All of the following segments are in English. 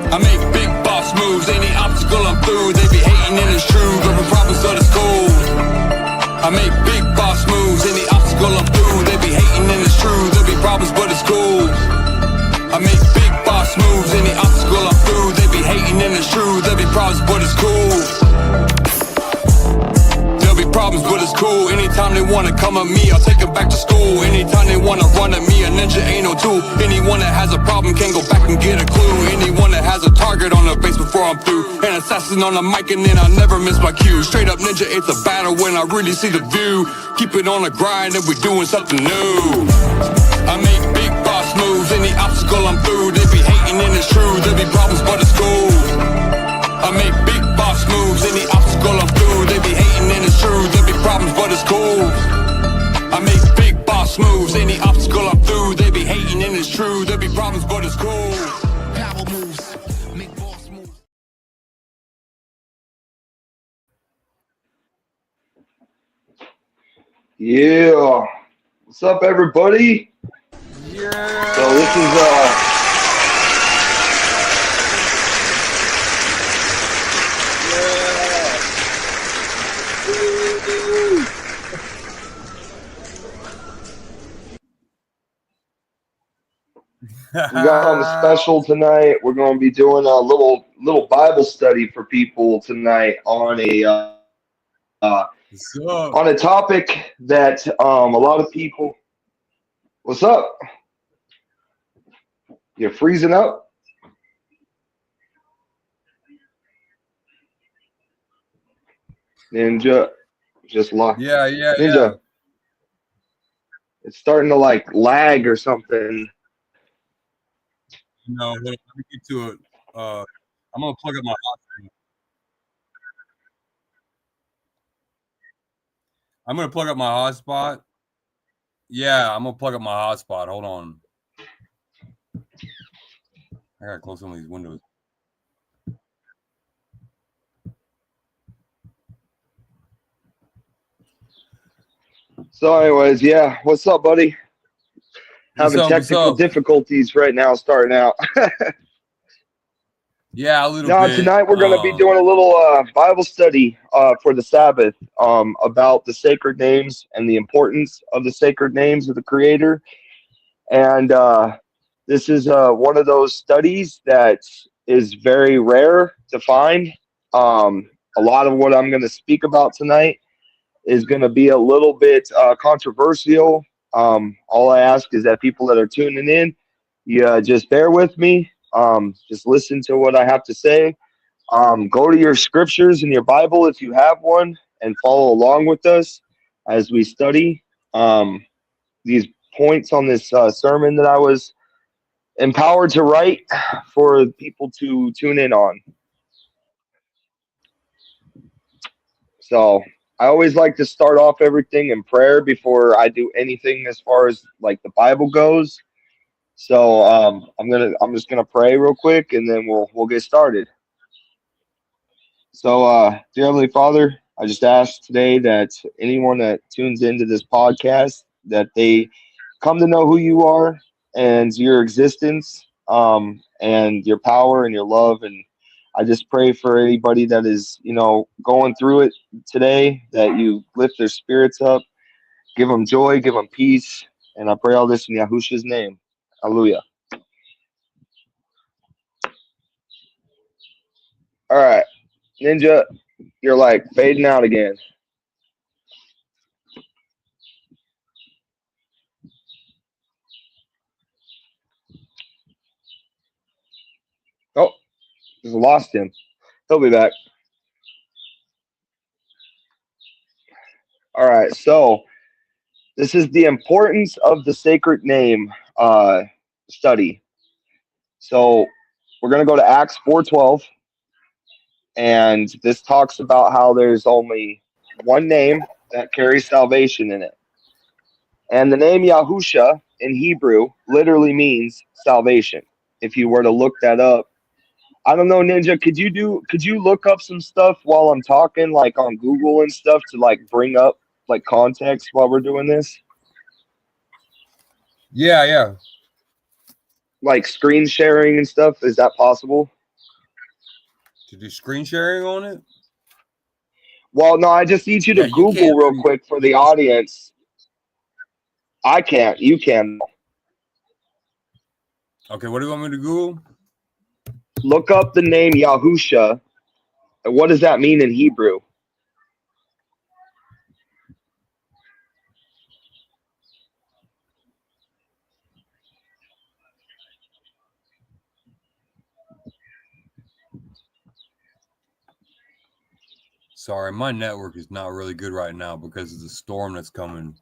I make big boss moves, any obstacle I'm through. They be hating and it's true, grabbing problems but it's cool. I make big boss moves, any obstacle I'm through. They be hating and it's true, there'll be problems but it's cool. I make big boss moves, any obstacle I'm through. They be hating and it's true, there'll be problems but it's cool. Problems, but it's cool. Anytime they wanna come at me, I'll take them back to school. Anytime they wanna run at me, a ninja ain't no tool. Anyone that has a problem can go back and get a clue. Anyone that has a target on their face before I'm through. An assassin on the mic and then I never miss my cue. Straight up ninja, it's a battle when I really see the view. Keep it on the grind and we're doing something new. I make big boss moves, any obstacle I'm through. They be hating and it's true, there'll be problems but it's cool. I make big boss moves, any obstacle I'm through. They be hating and it's true, there'll be problems but it's cool. I make big boss moves, any obstacle I'm through. They be hating and it's true, there'll be problems but it's cool. Power moves, make boss moves. Yeah, what's up everybody? Yeah. So this is we got something special tonight. We're going to be doing a little Bible study for people tonight on a topic that a lot of people. What's up? You're freezing up? Ninja, just locked. Yeah. Ninja, it's starting to like lag or something. No, let me get to it. I'm gonna plug up my hotspot. I'm gonna plug up my hotspot. Yeah, I'm gonna plug up my hotspot. Hold on. I gotta close some of these windows. So, anyways, yeah, what's up, buddy? Having technical difficulties right now, starting out. Yeah, a little bit. Tonight we're going to be doing a little Bible study for the Sabbath about the sacred names and the importance of the sacred names of the Creator. And this is one of those studies that is very rare to find. A lot of what I'm going to speak about tonight is going to be a little bit controversial. All I ask is that people that are tuning in, you just bear with me. Just listen to what I have to say. Go to your scriptures in your Bible if you have one and follow along with us as we study these points on this sermon that I was empowered to write for people to tune in on. So I always like to start off everything in prayer before I do anything as far as like the Bible goes. So I'm just gonna pray real quick and then we'll get started. So dear Heavenly Father, I just ask today that anyone that tunes into this podcast that they come to know who you are and your existence, and your power and your love. And I just pray for anybody that is, going through it today, that you lift their spirits up, give them joy, give them peace. And I pray all this in Yahushua's name. Hallelujah. All right, Ninja, you're like fading out again. Oh, just lost him. He'll be back. All right, so this is the importance of the sacred name study. So we're going to go to Acts 4:12, and this talks about how there's only one name that carries salvation in it. And the name Yahusha in Hebrew literally means salvation. If you were to look that up, I don't know, Ninja, could you look up some stuff while I'm talking, like on Google and stuff, to like bring up like context while we're doing this? Yeah. Like screen sharing and stuff, is that possible? To do screen sharing on it? Well, no, I just need you to Yeah, you Google can't real really. quick for the audience. I can't. You can. Okay, what do you want me to Google? Look up the name Yahusha. And what does that mean in Hebrew? Sorry, my network is not really good right now because of the storm that's coming.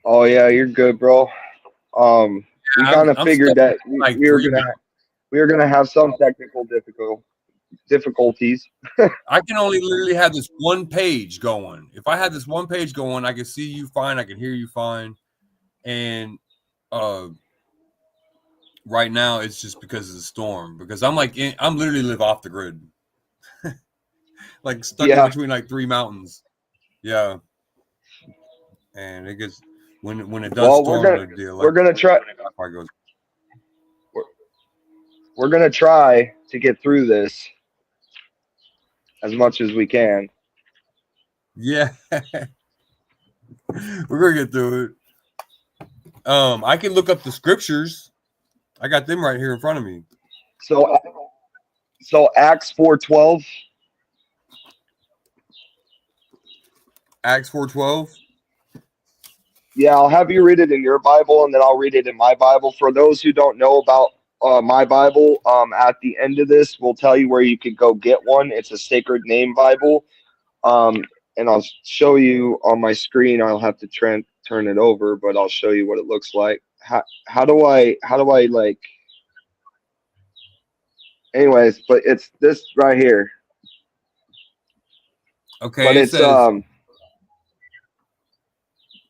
Oh yeah, you're good, bro. We kind of I'm figured stuck that like we were gonna have some technical difficulties. I can only literally have this one page going. If I had this one page going, I could see you fine, I can hear you fine. And right now it's just because of the storm. Because I'm literally live off the grid. Like stuck in Yeah. between like 3 mountains. Yeah. And it gets when it does Well, storm, the we're electric gonna try goes. we're gonna try to get through this as much as we can. Yeah. We're gonna get through it. I can look up the scriptures. I got them right here in front of me. So Acts 4:12. Acts 4:12. Yeah, I'll have you read it in your Bible, and then I'll read it in my Bible. For those who don't know about my Bible, at the end of this, we'll tell you where you could go get one. It's a Sacred Name Bible, and I'll show you on my screen. I'll have to turn it over, but I'll show you what it looks like. How do I like? Anyways, but it's this right here. Okay, But it it's says.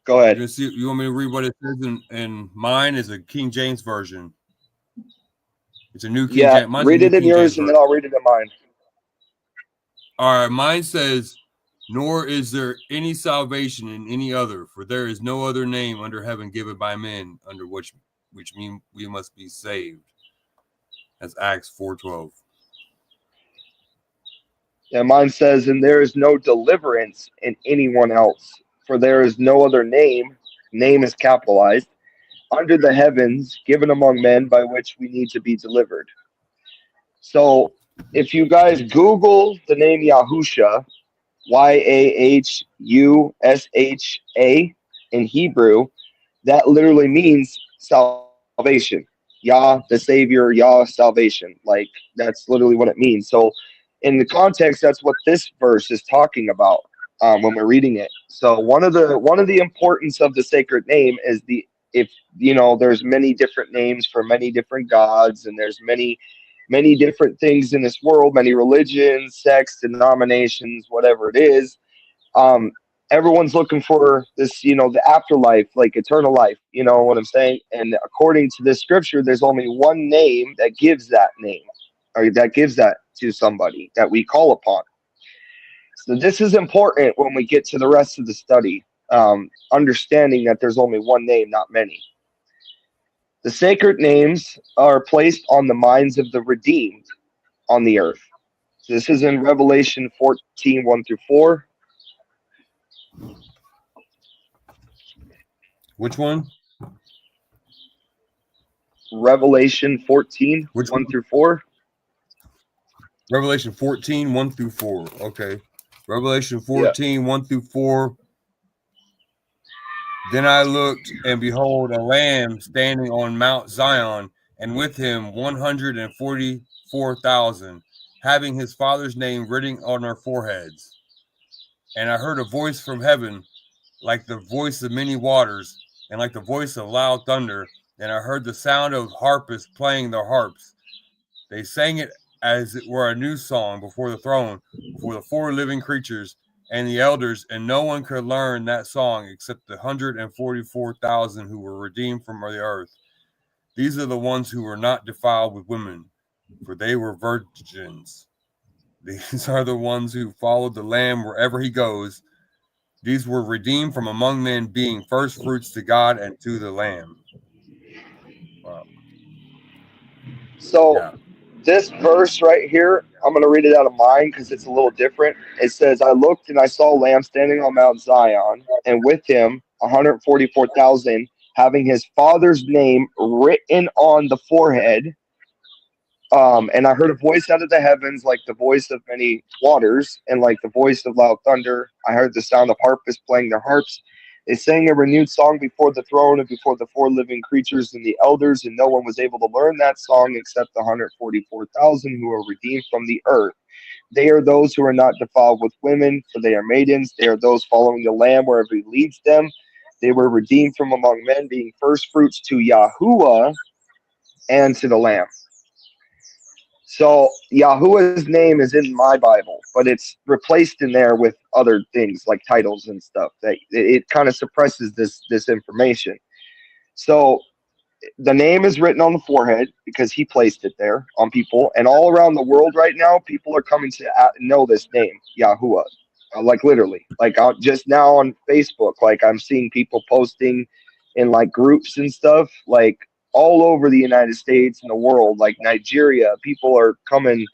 Go ahead. You want me to read what it says in mine is a King James version. It's a new King Yeah, James. Mine's a read new it in King yours, James and version. then I'll read it in mine. All right, mine says, "Nor is there any salvation in any other, for there is no other name under heaven given by men under which mean we must be saved." That's Acts 4:12. And mine says, and there is no deliverance in anyone else, for there is no other name is capitalized, under the heavens given among men by which we need to be delivered. So if you guys Google the name Yahusha, Yahusha in Hebrew, that literally means salvation. Yah, the Savior, Yah, salvation. Like that's literally what it means. So in the context, that's what this verse is talking about when we're reading it. So one of the importance of the sacred name is if there's many different names for many different gods, and there's many different things in this world, many religions, sects, denominations, whatever it is. Everyone's looking for this, the afterlife, like eternal life. You know what I'm saying? And according to this scripture, there's only one name that gives that name, or that gives that to somebody that we call upon. So this is important when we get to the rest of the study, understanding that there's only one name, not many. The sacred names are placed on the minds of the redeemed on the earth. So this is in Revelation 14, 1 through 4. Which one? Revelation 14, Which 1 one? through 4. Revelation 14, 1 through 4. Okay. Revelation Yeah. 14, 1 through 4. Then I looked, and behold, a lamb standing on Mount Zion, and with him 144,000, having his Father's name written on their foreheads. And I heard a voice from heaven, like the voice of many waters, and like the voice of loud thunder. And I heard the sound of harpists playing their harps. They sang it as it were a new song before the throne, before the 4 living creatures and the elders, and no one could learn that song except the 144,000 who were redeemed from the earth. These are the ones who were not defiled with women, for they were virgins. These are the ones who followed the Lamb wherever he goes. These were redeemed from among men, being first fruits to God and to the Lamb. Wow. So Yeah. this verse right here, I'm going to read it out of mine because it's a little different. It says, I looked and I saw a lamb standing on Mount Zion, and with him 144,000, having his father's name written on the forehead. And I heard a voice out of the heavens, like the voice of many waters, and like the voice of loud thunder. I heard the sound of harpists playing their harps. They sang a renewed song before the throne and before the four living creatures and the elders, and no one was able to learn that song except the 144,000 who are redeemed from the earth. They are those who are not defiled with women, for they are maidens. They are those following the Lamb wherever he leads them. They were redeemed from among men, being first fruits to Yahuwah and to the Lamb. So Yahuwah's name is in my Bible, but it's replaced in there with other things like titles and stuff. That it kind of suppresses this information. So the name is written on the forehead because he placed it there on people, and all around the world right now, people are coming to know this name, Yahuwah. Like literally, like just now on Facebook, like I'm seeing people posting in like groups and stuff, like all over the United States and the world, like Nigeria, people are coming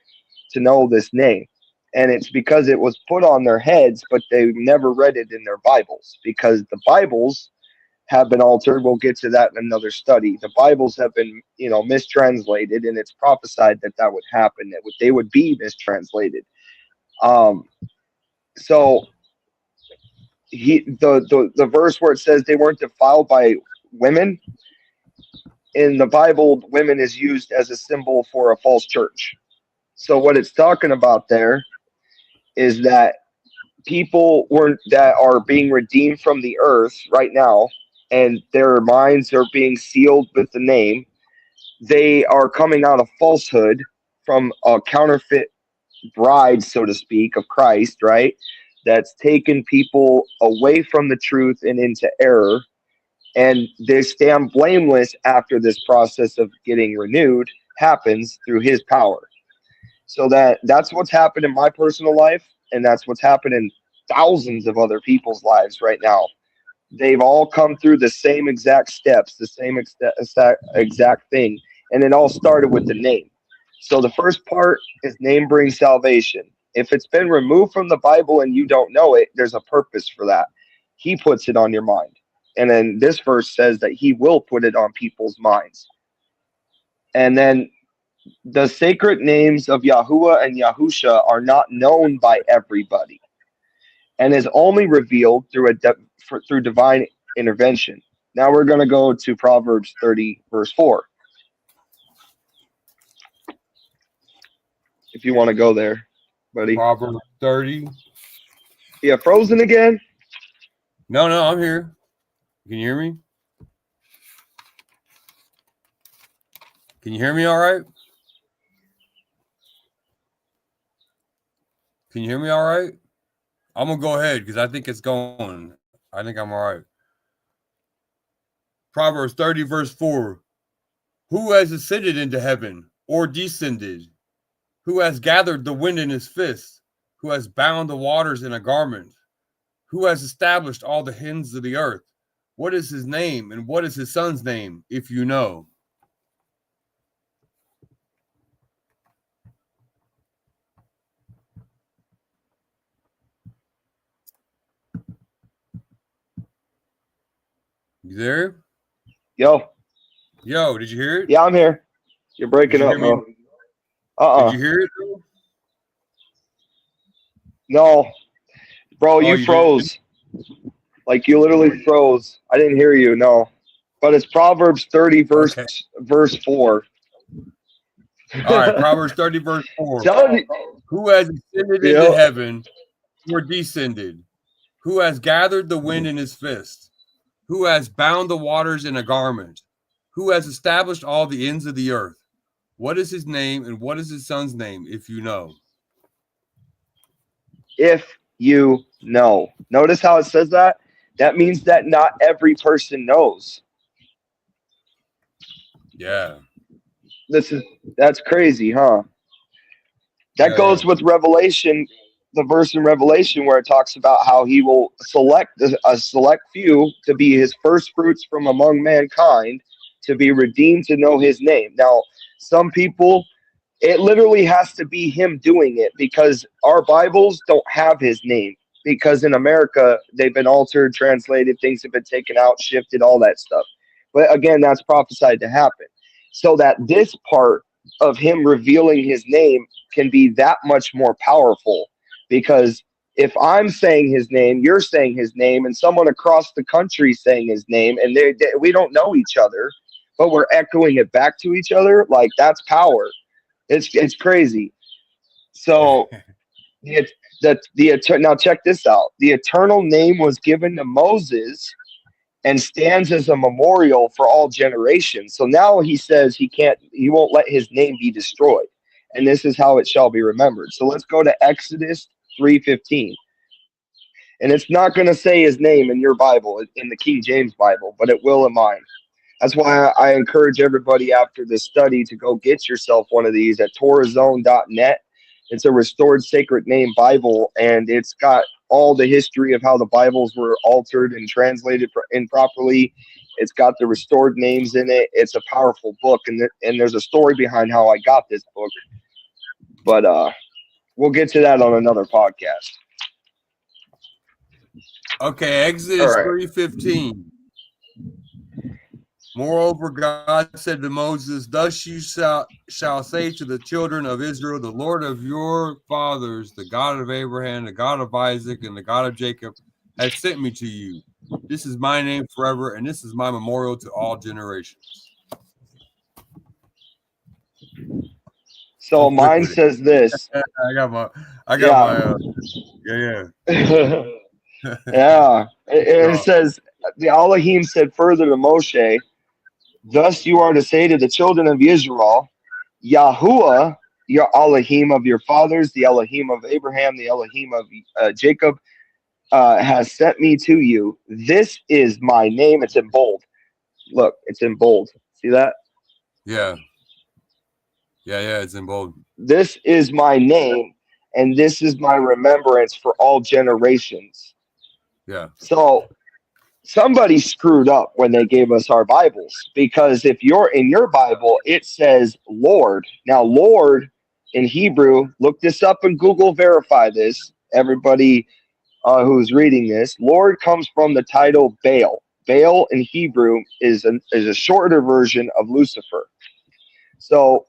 to know this name. And it's because it was put on their heads, but they never read it in their Bibles because the Bibles have been altered. We'll get to that in another study. The Bibles have been, mistranslated, and it's prophesied that that would happen, that they would be mistranslated. So the verse where it says they weren't defiled by women, in the Bible, women is used as a symbol for a false church. So what it's talking about there is that people that are being redeemed from the earth right now, and their minds are being sealed with the name, they are coming out of falsehood from a counterfeit bride, so to speak, of Christ, right? That's taken people away from the truth and into error. And they stand blameless after this process of getting renewed happens through his power. So that's what's happened in my personal life, and that's what's happened in thousands of other people's lives right now. They've all come through the same exact steps, the same exact thing, and it all started with the name. So the first part is name brings salvation. If it's been removed from the Bible and you don't know it, there's a purpose for that. He puts it on your mind. And then this verse says that he will put it on people's minds. And then the sacred names of Yahuwah and Yahusha are not known by everybody, and is only revealed through through divine intervention. Now we're going to go to Proverbs 30, verse 4. If you want to go there, buddy. Proverbs 30. Yeah, frozen again? No, I'm here. Can you hear me? Can you hear me all right? Can you hear me all right? I'm going to go ahead because I think it's going. I think I'm all right. Proverbs 30, verse 4. Who has ascended into heaven or descended? Who has gathered the wind in his fist? Who has bound the waters in a garment? Who has established all the ends of the earth? What is his name, and what is his son's name, if you know? You there? Yo, did you hear it? Yeah, I'm here. You're breaking up, bro. Did you hear it? No, bro, you froze. Like you literally froze. I didn't hear you. No, but it's Proverbs 30, verse 4. All right, Proverbs 30, verse 4. Who has ascended into heaven or descended? Who has gathered the wind in his fist? Who has bound the waters in a garment? Who has established all the ends of the earth? What is his name, and what is his son's name, if you know? If you know. Notice how it says that? That means that not every person knows. Yeah. That's crazy, huh? That goes with Revelation, the verse in Revelation where it talks about how he will select a select few to be his first fruits from among mankind, to be redeemed, to know his name. Now, some people It literally has to be him doing it, because our Bibles don't have his name, because in America they've been altered, translated, things have been taken out, shifted, all that stuff. But again, that's prophesied to happen. So that this part of him revealing his name can be that much more powerful, because if I'm saying his name, you're saying his name, and someone across the country saying his name, and we don't know each other, but we're echoing it back to each other, like that's power. It's crazy. So now check this out. The eternal name was given to Moses and stands as a memorial for all generations. So now he says he won't let his name be destroyed. And this is how it shall be remembered. So let's go to Exodus 3:15. And it's not going to say his name in your Bible, in the King James Bible, but it will in mine. That's why I encourage everybody after this study to go get yourself one of these at TorahZone.net. It's a restored sacred name Bible, and it's got all the history of how the Bibles were altered and translated improperly. It's got the restored names in it. It's a powerful book, and there's a story behind how I got this book. But we'll get to that on another podcast. Okay, Exodus 3:15. Moreover, God said to Moses, "Thus you shall say to the children of Israel, the Lord of your fathers, the God of Abraham, the God of Isaac, and the God of Jacob, has sent me to you. This is my name forever, and this is my memorial to all generations." So mine says this. I got my yeah. Yeah. It says, the Elohim said further to Moshe, "Thus you are to say to the children of Israel, Yahuwah, your Elohim of your fathers, the Elohim of Abraham, the Elohim of Jacob, has sent me to you. This is my name." It's in bold. Look, it's in bold. See that? Yeah, it's in bold. "This is my name, and this is my remembrance for all generations." Yeah. So somebody screwed up when they gave us our Bibles, because if you're in your Bible, it says Lord. Now, Lord in Hebrew, look this up and Google verify this. Everybody who's reading this, Lord comes from the title Baal. Baal in Hebrew is a shorter version of Lucifer. So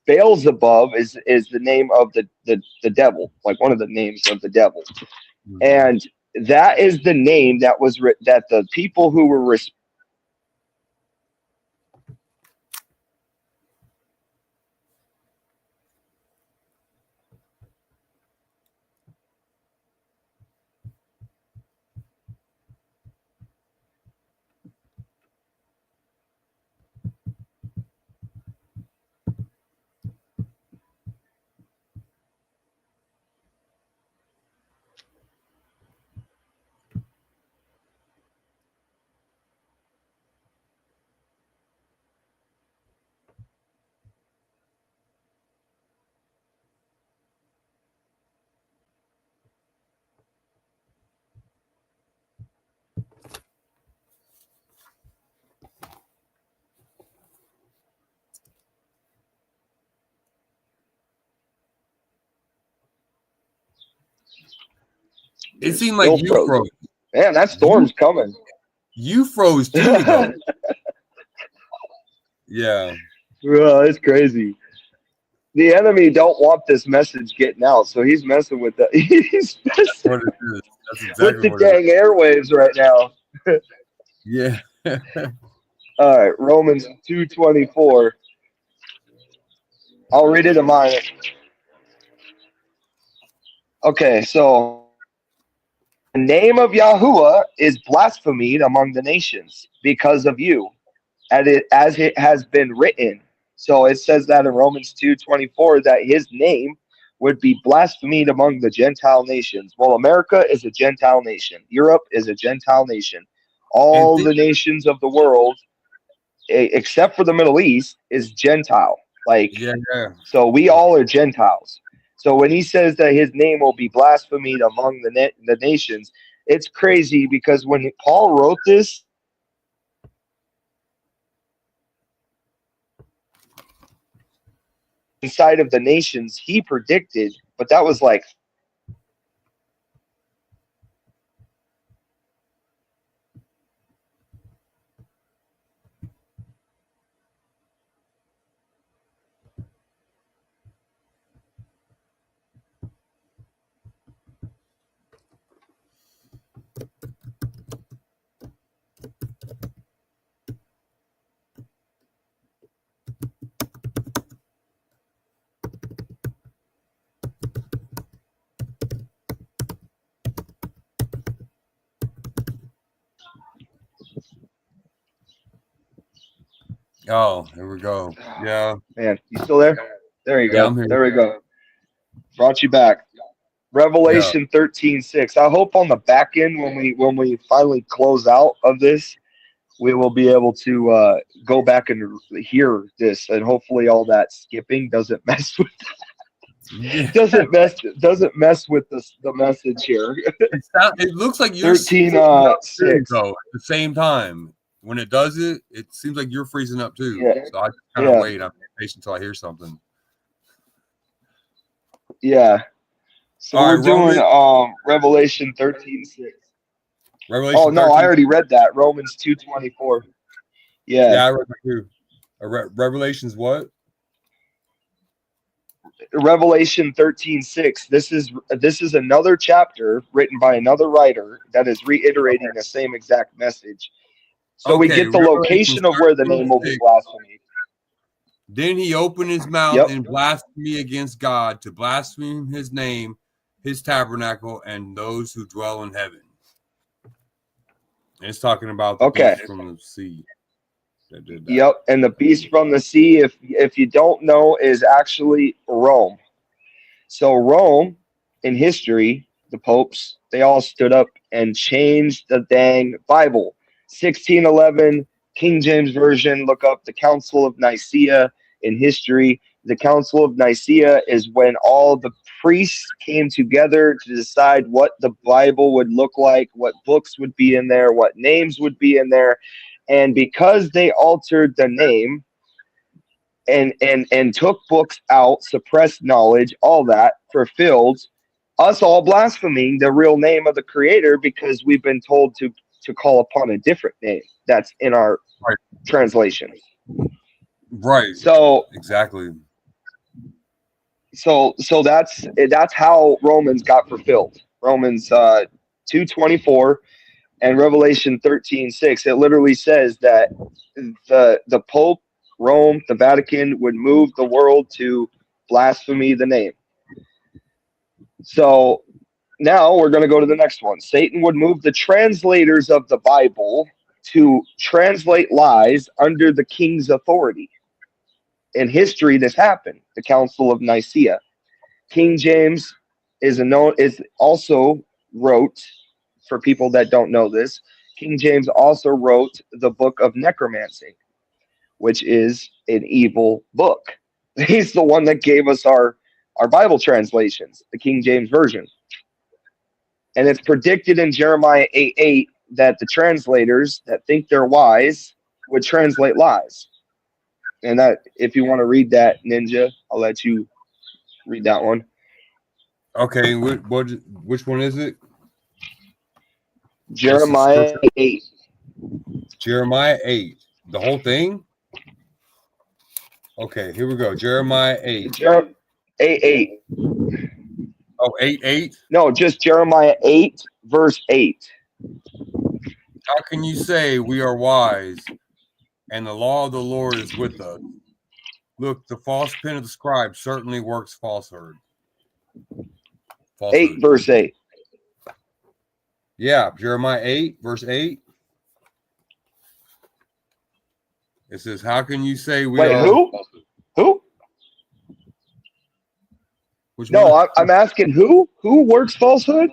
Beelzebub is the name of the devil, like one of the names of the devil. Mm-hmm. And that is the name that was that the people who were It seemed like you froze. Man, that storm's coming. You froze too, though. Yeah. Well, it's crazy. The enemy don't want this message getting out, so he's messing with that. He's messing with the dang airwaves right now. Yeah. All right, Romans 2:24. I'll read it in mine. Okay, so the name of Yahuwah is blasphemed among the nations because of you, as it has been written. So it says that in Romans 2:24 that his name would be blasphemed among the Gentile nations. Well, America is a Gentile nation. Europe is a Gentile nation. All the nations of the world, except for the Middle East, is Gentile. So we all are Gentiles. So when he says that his name will be blasphemed among the nations, it's crazy, because when Paul wrote this, inside of the nations he predicted, but that was like Oh, here we go. Yeah. man, you still there? There you Yeah, go. I'm here. There we go. Brought you back. Revelation 13:6. I hope on the back end when we finally close out of this, we will be able to go back and hear this, and hopefully all that skipping doesn't mess with Yeah. doesn't mess with the message here. It looks like you're 13 6. though at the same time. When it does it, it seems like you're freezing up too. Yeah. So I just kind of wait. I'm patient until I hear something. Yeah. So All we're right, doing Revelation 13:6. Revelation. Oh no, 13. I already read that. Romans 2:24. Yeah, I read that too. Revelation's what? Revelation 13:6. This is another chapter written by another writer that is reiterating the same exact message. So we Okay, get the location of where the name will be 13:6. blasphemed. Then he opened his mouth in blasphemy against God, to blaspheme his name, his tabernacle, and those who dwell in heaven. And it's talking about the beast from the sea that did that. Yep, and the beast from the sea, if you don't know, is actually Rome. So Rome, in history, the popes, they all stood up and changed the dang Bible. 1611, King James Version, look up the Council of Nicaea in history. The Council of Nicaea is when all the priests came together to decide what the Bible would look like, what books would be in there, what names would be in there. And because they altered the name, and took books out, suppressed knowledge, all that, fulfilled us all blaspheming the real name of the Creator because we've been told to call upon a different name that's in our translation. Right. So exactly. So that's how Romans got fulfilled. Romans 2:24 and Revelation 13:6. It literally says that the Pope, Rome, the Vatican would move the world to blaspheme the name. So now we're going to go to the next one. Satan would move the translators of the Bible to translate lies under the king's authority. In history, this happened. The Council of Nicaea. King James is also wrote, for people that don't know this, King James also wrote the book of necromancy, which is an evil book. He's the one that gave us our Bible translations, the King James Version. And it's predicted in Jeremiah 8:8 that the translators that think they're wise would translate lies. And that, if you want to read that, Ninja, I'll let you read that one. Okay, which one is it? Jeremiah 8. Jeremiah 8. The whole thing? Okay, here we go. Jeremiah 8. 8:8. Oh, 8:8? No, just Jeremiah 8, verse 8. How can you say we are wise and the law of the Lord is with us? Look, the false pen of the scribe certainly works falsehood. 8, verse 8. Yeah, Jeremiah 8, verse 8. It says, how can you say we are... Who? Which no, one? I'm asking who? Who works falsehood?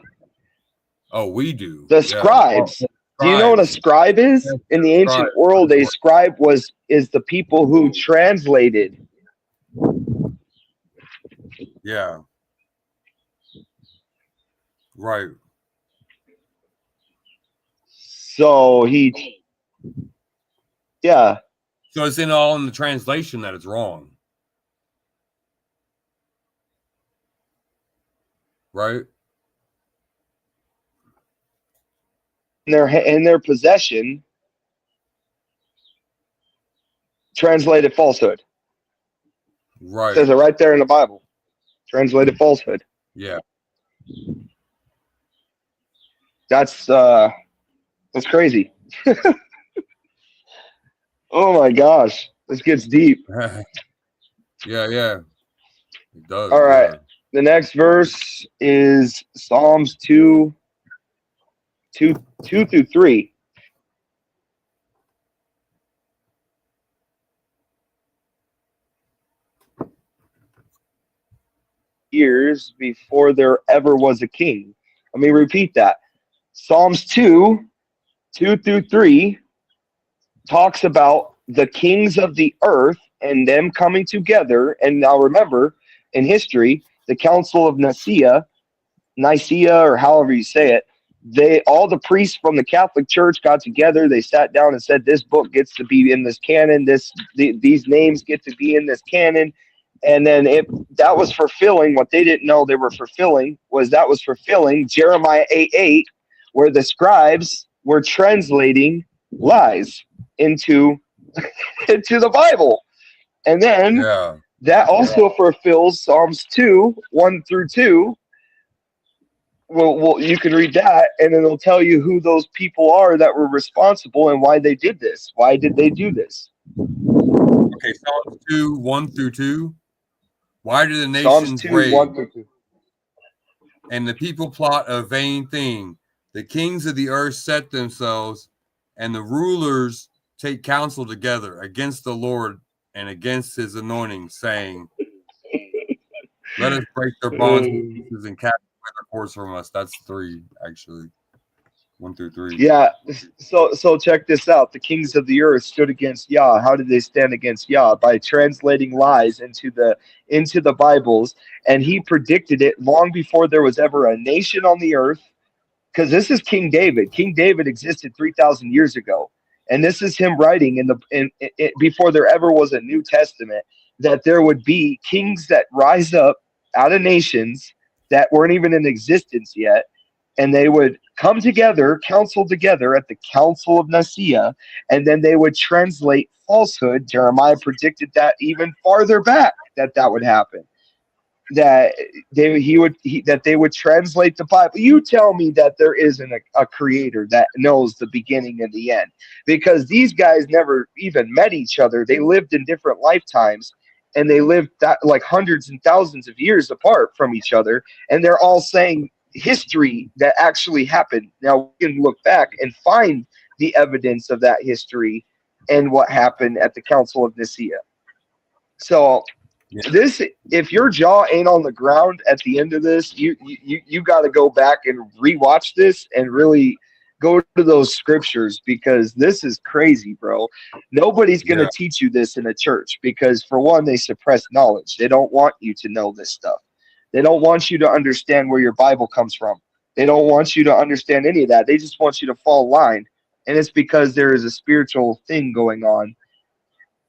Oh, we do. The scribes. Do you know what a scribe is? In the ancient world, a scribe is the people who translated. Yeah. Right. So yeah. So it's all in the translation that it's wrong. Right. In their possession translated falsehood. It Right. says it right there in the Bible. Translated falsehood. Yeah. That's crazy. Oh my gosh, this gets deep. Yeah. Yeah. It All does. right, Yeah. the next verse is Psalms 2 through 3. Years before there ever was a king. Let me repeat that. Psalms 2 through 3 talks about the kings of the earth and them coming together. And now remember, in history, the Council of Nicaea, or however you say it, all the priests from the Catholic Church got together. They sat down and said, "This book gets to be in this canon. These names get to be in this canon." And then that was fulfilling what they didn't know they were fulfilling was fulfilling Jeremiah 8:8, where the scribes were translating lies into into the Bible. And then Yeah. that also fulfills Psalms 2:1 through 2. Well, you can read that, and it'll tell you who those people are that were responsible and why they did this. Why did they do this? Okay. Psalms 2:1-2. Why do the Psalms nations 2, rage 1 through 2. and the people plot a vain thing? The kings of the earth set themselves, and the rulers take counsel together against the Lord and against his anointing, saying, "Let us break their bonds in pieces and cast away their cords from us." That's 3, actually. 1-3. Yeah, so check this out. The kings of the earth stood against Yah. How did they stand against Yah? By translating lies into the Bibles, and he predicted it long before there was ever a nation on the earth. Because this is King David. King David existed 3,000 years ago, and this is him writing before there ever was a New Testament, that there would be kings that rise up out of nations that weren't even in existence yet, and they would come together, counsel together at the Council of Nicaea, and then they would translate falsehood. Jeremiah predicted that even farther back that would happen. That they would translate the Bible. You tell me that there isn't a creator that knows the beginning and the end, because these guys never even met each other. They lived in different lifetimes, and they lived like hundreds and thousands of years apart from each other, and they're all saying history that actually happened. Now we can look back and find the evidence of that history and what happened at the Council of Nicaea. So Yeah. this, if your jaw ain't on the ground at the end of this, you got to go back and rewatch this and really go to those scriptures, because this is crazy, bro. Nobody's going to Yeah. teach you this in a church, because for one, they suppress knowledge. They don't want you to know this stuff. They don't want you to understand where your Bible comes from. They don't want you to understand any of that. They just want you to fall line. And it's because there is a spiritual thing going on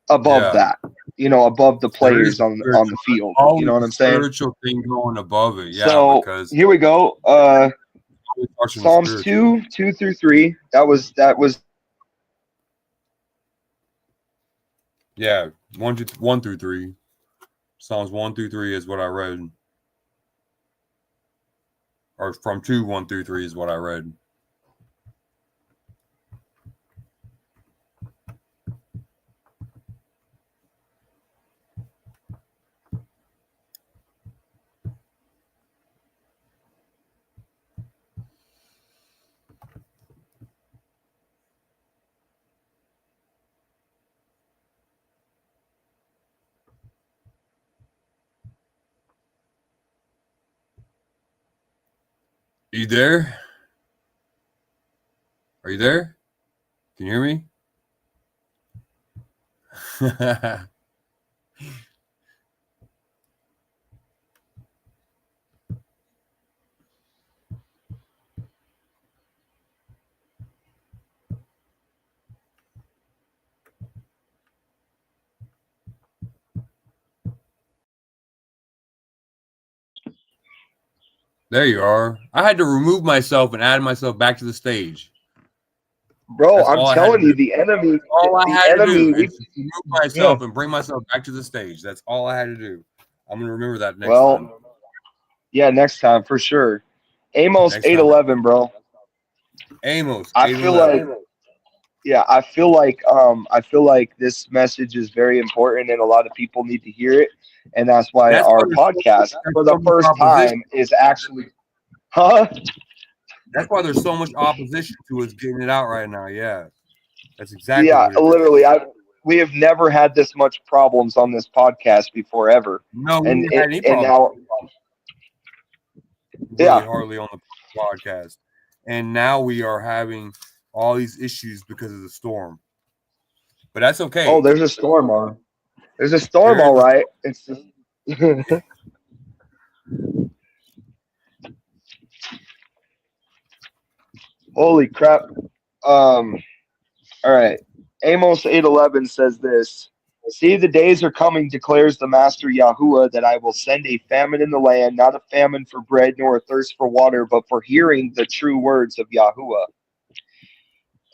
above Yeah. that, above the There is players on spiritual. the field. You know Always what a I'm saying? spiritual thing going above it. Yeah, So because here we go. we're touching the Psalms spiritual. 2 through 3. That was Yeah, 1-1-3. Psalms 1-3 is what I read, or from 2:1-3 is what I read. You there? Are you there? Can you hear me? There you are. I had to remove myself and add myself back to the stage. Bro, That's I'm all I had to telling you, do. the enemy, All I the had to enemy. do is just remove myself and bring myself back to the stage. That's all I had to do. I'm gonna remember that next time. Yeah, next time for sure. Amos Next time. 8:11, bro. Amos. I feel like, yeah, I feel like this message is very important, and a lot of people need to hear it, and that's why That's our why podcast, for the so much first opposition. time, is actually, huh? That's why there's so much opposition to us getting it out right now. Yeah, that's exactly Yeah, what it literally, is. we have never had this much problems on this podcast before ever, No, we and haven't had any and problems. now, Really, yeah, hardly on the podcast, and now we are having all these issues because of the storm. But that's okay. oh, there's a storm on. There's a storm, There all is. right. It's just, holy crap. All right. Amos 8:11 says this. See, the days are coming, declares the Master Yahuwah, that I will send a famine in the land, not a famine for bread nor a thirst for water, but for hearing the true words of Yahuwah.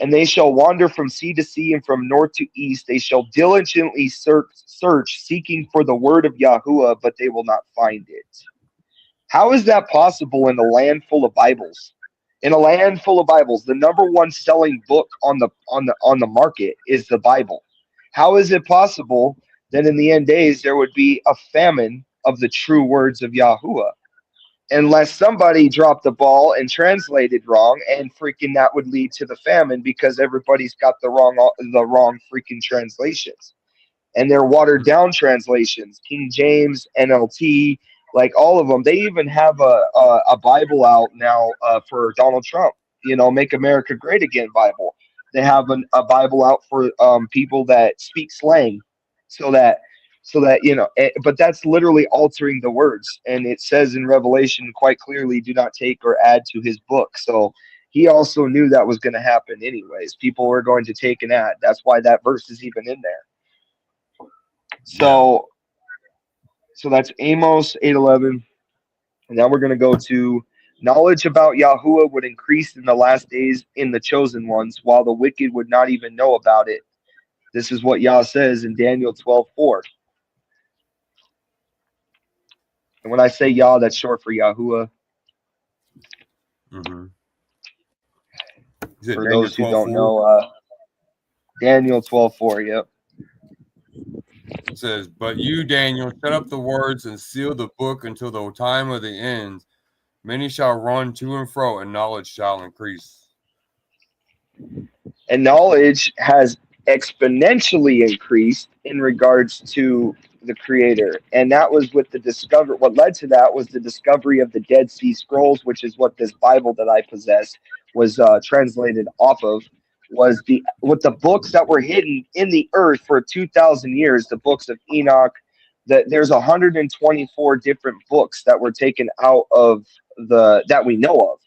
And they shall wander from sea to sea and from north to east. They shall diligently search, seeking for the word of Yahuwah, but they will not find it. How is that possible in a land full of Bibles? In a land full of Bibles, the number one selling book on the market is the Bible. How is it possible that in the end days there would be a famine of the true words of Yahuwah? Unless somebody dropped the ball and translated wrong, and freaking that would lead to the famine because everybody's got the wrong freaking translations, and they're watered down translations. King James, NLT, like all of them. They even have a Bible out now for Donald Trump. You know, Make America Great Again Bible. They have a Bible out for people that speak slang, so that but that's literally altering the words, and it says in Revelation quite clearly, do not take or add to his book. So he also knew that was going to happen anyways. People were going to take and add. That's why that verse is even in there. So that's Amos 8:11. And now we're going to go to knowledge about Yahuwah would increase in the last days in the chosen ones, while the wicked would not even know about it. This is what Yah says in Daniel 12:4. And when I say Yah, that's short for Yahuwah. Mm-hmm. For those who don't know, Daniel 12:4. Yep. It says, but you, Daniel, shut up the words and seal the book until the time of the end. Many shall run to and fro, and knowledge shall increase. And knowledge has exponentially increased in regards to the creator, and that was with the discovery. What led to that was the discovery of the Dead Sea Scrolls, which is what this Bible that I possess was translated off of. Was the books that were hidden in the earth for 2,000 years, the books of Enoch. That there's 124 different books that were taken out of that we know of,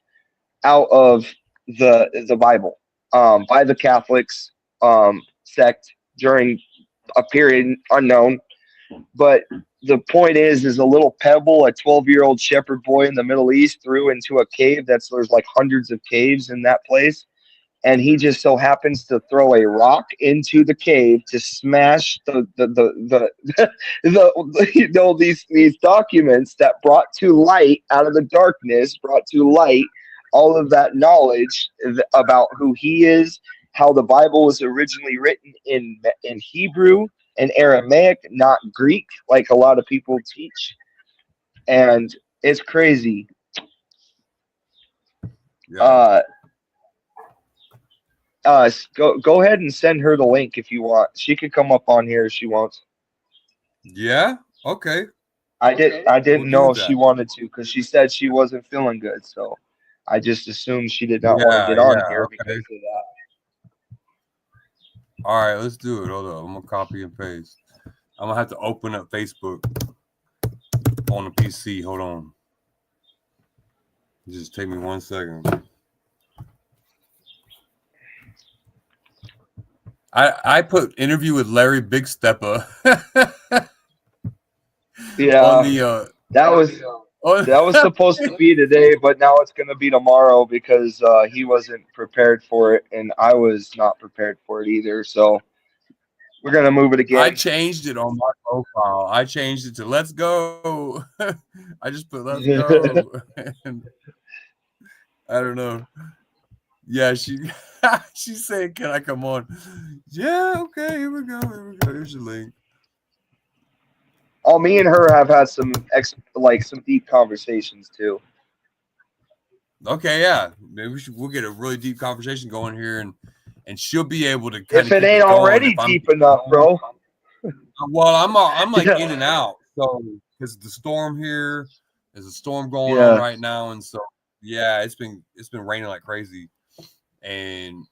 out of the Bible, by the Catholics sect during a period unknown. But the point is a little pebble, a 12-year-old shepherd boy in the Middle East threw into a cave. There's like hundreds of caves in that place. And he just so happens to throw a rock into the cave to smash these documents that brought to light out of the darkness, brought to light all of that knowledge about who he is, how the Bible was originally written in Hebrew and Aramaic, not Greek, like a lot of people teach. And it's crazy. Yeah. Go ahead and send her the link if you want. She could come up on here if she wants. Yeah. Okay. I didn't know if that. she wanted to, because she said she wasn't feeling good, so I just assumed she did not want to get on here because of that. All right, let's do it. Hold on, I'm gonna copy and paste. I'm gonna have to open up Facebook on the PC. Hold on. Just take me 1 second. I put interview with Larry Big Stepper. Yeah, On the that was Oh, That was supposed to be today, but now it's going to be tomorrow because he wasn't prepared for it, and I was not prepared for it either. So we're going to move it I again. changed it on my profile. I changed it to "Let's go." I just put "Let's go," and I don't know. Yeah, she she said, "Can I come on?" Yeah, okay. Here we go. Here we go. Here's your link. Oh, me and her have had some some deep conversations too. Okay, yeah. Maybe we'll get a really deep conversation going here, and she'll be able to kind If of it keep ain't it going. already If I'm deep enough, bro. well, I'm like Yeah, in and out. So because the storm here, there's a storm going on yeah, right now, and so yeah, it's been raining like crazy, and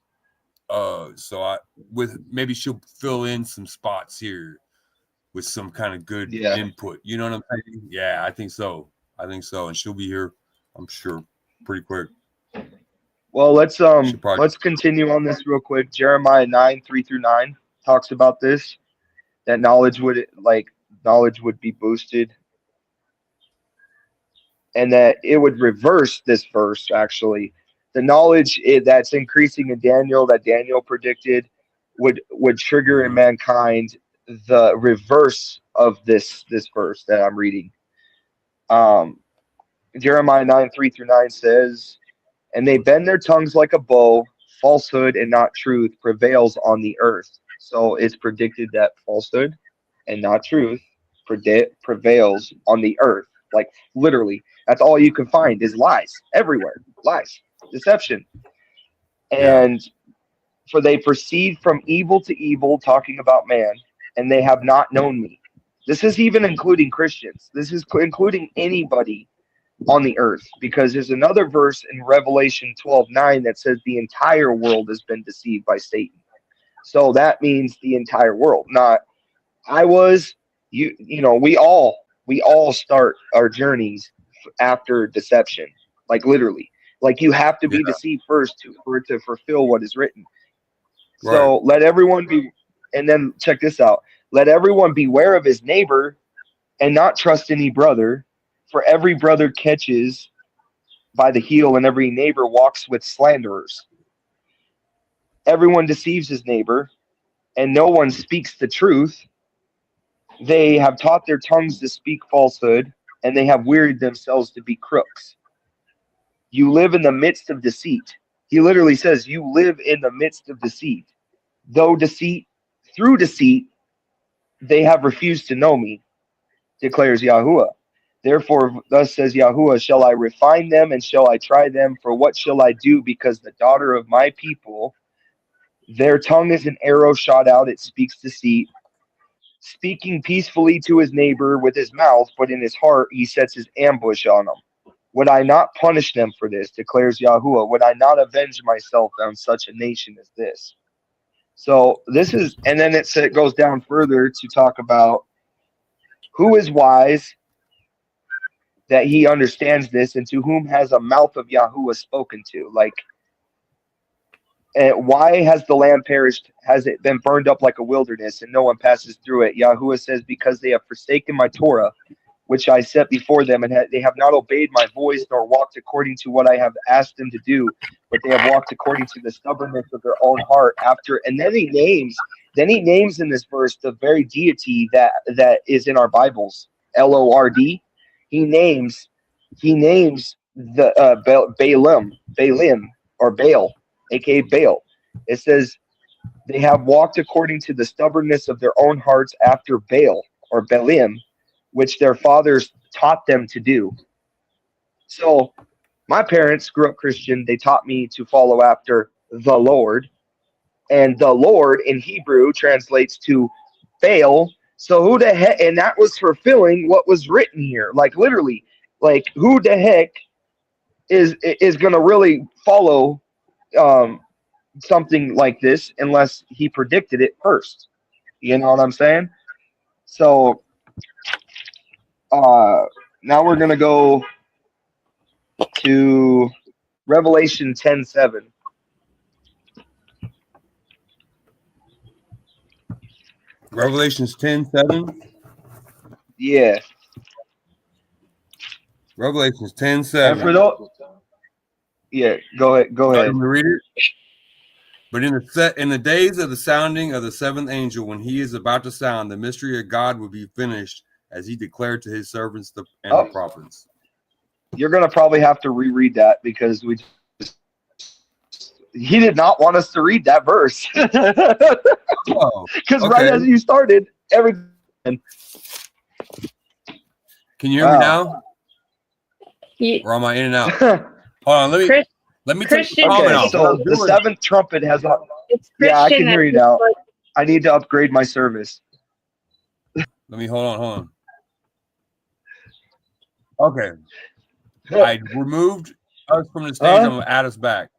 so I with maybe she'll fill in some spots here with some kind of good yeah. input. You know what I'm saying? Yeah, I think so. I think so, and she'll be here, I'm sure, pretty quick. Well, She'll probably. let's continue on this real quick. Jeremiah 9:3-9 talks about this. That knowledge would be boosted, and that it would reverse this verse. Actually, the that's increasing in Daniel, that Daniel predicted, would trigger in Mhm. mankind the reverse of this verse that I'm reading. Um, Jeremiah 9:3-9 says, "And they bend their tongues like a bow; falsehood and not truth prevails on the earth." So it's predicted that falsehood and not truth prevails on the earth. Like literally, that's all you can find is lies everywhere. Lies, deception. Yeah. And for they proceed from evil to evil, talking about man, and they have not known me. This is even including Christians. This is including anybody on the earth, because there's another verse in Revelation 12:9 that says the entire world has been deceived by Satan. So that means the entire world, not I was you know, we all start our journeys after deception. Like literally. Like you have to Yeah. be deceived first for it to fulfill what is written. Right. So let everyone be, and then check this out. Let everyone beware of his neighbor and not trust any brother, for every brother catches by the heel, and every neighbor walks with slanderers. Everyone deceives his neighbor, and no one speaks the truth. They have taught their tongues to speak falsehood, and they have wearied themselves to be crooks. You live in the midst of deceit. He literally says, "You live in the midst of deceit. Though deceit, through deceit, they have refused to know me, declares Yahuwah. Therefore, thus says Yahuwah, shall I refine them and shall I try them? For what shall I do? Because the daughter of my people, their tongue is an arrow shot out, it speaks deceit, speaking peacefully to his neighbor with his mouth, but in his heart he sets his ambush on them. Would I not punish them for this, declares Yahuwah? Would I not avenge myself on such a nation as this? So this is, and then it goes down further to talk about who is wise, that he understands this, and to whom has a mouth of Yahuwah spoken to. Like, why has the land perished? Has it been burned up like a wilderness, and no one passes through it? Yahuwah says, because they have forsaken my Torah, which I set before them, and they have not obeyed my voice, nor walked according to what I have asked them to do, but they have walked according to the stubbornness of their own heart. After, and then he names in this verse the very deity that is in our Bibles, Lord. He names the Baalim or Baal, aka Baal. It says they have walked according to the stubbornness of their own hearts after Baal or Baalim, which their fathers taught them to do. So my parents grew up Christian. They taught me to follow after the Lord. And the Lord in Hebrew translates to Baal. So who the heck? And that was fulfilling what was written here. Like literally, like who the heck is going to really follow um, something like this unless he predicted it first? You know what I'm saying? So uh, now we're going to go to Revelation 10:7. Revelations 10:7. Yeah. Revelations And 10:7. for those, yeah, go ahead. Let me read it. But in the days of the sounding of the seventh angel, when he is about to sound, the mystery of God will be finished, as he declared to his servants the prophets. You're gonna probably have to reread that because he did not want us to read that verse. Because right as you started, everything. Can you hear me now? Or am I in and out? Hold on, let me take the comment off. So the seventh trumpet has. Yeah, I can hear you now. I need to upgrade my service. Let me hold on. Okay. I removed us from the stage. I'm gonna add us back.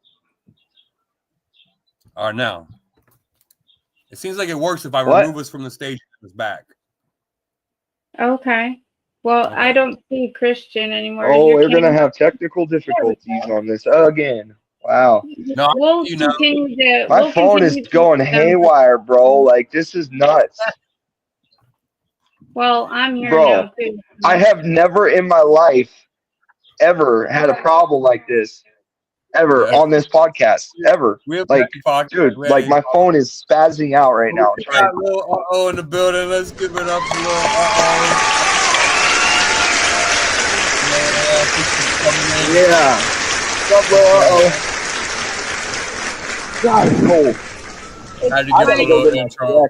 All right, now. It seems like it works if I remove us from the stage and add us back. Okay. Well, I don't see Christian anymore. Oh, we're gonna have technical difficulties on this again. Wow. No, my phone is going haywire, bro. Like, this is nuts. Well, I'm here now too. I have never in my life ever had a problem like this. Ever on this podcast. Ever. Like, dude, like my phone is spazzing out right now. We got a little uh-oh in the building. Let's give it up a little uh-oh. Yeah. What's up, uh-oh? God, it's cold. I had to give a little intro.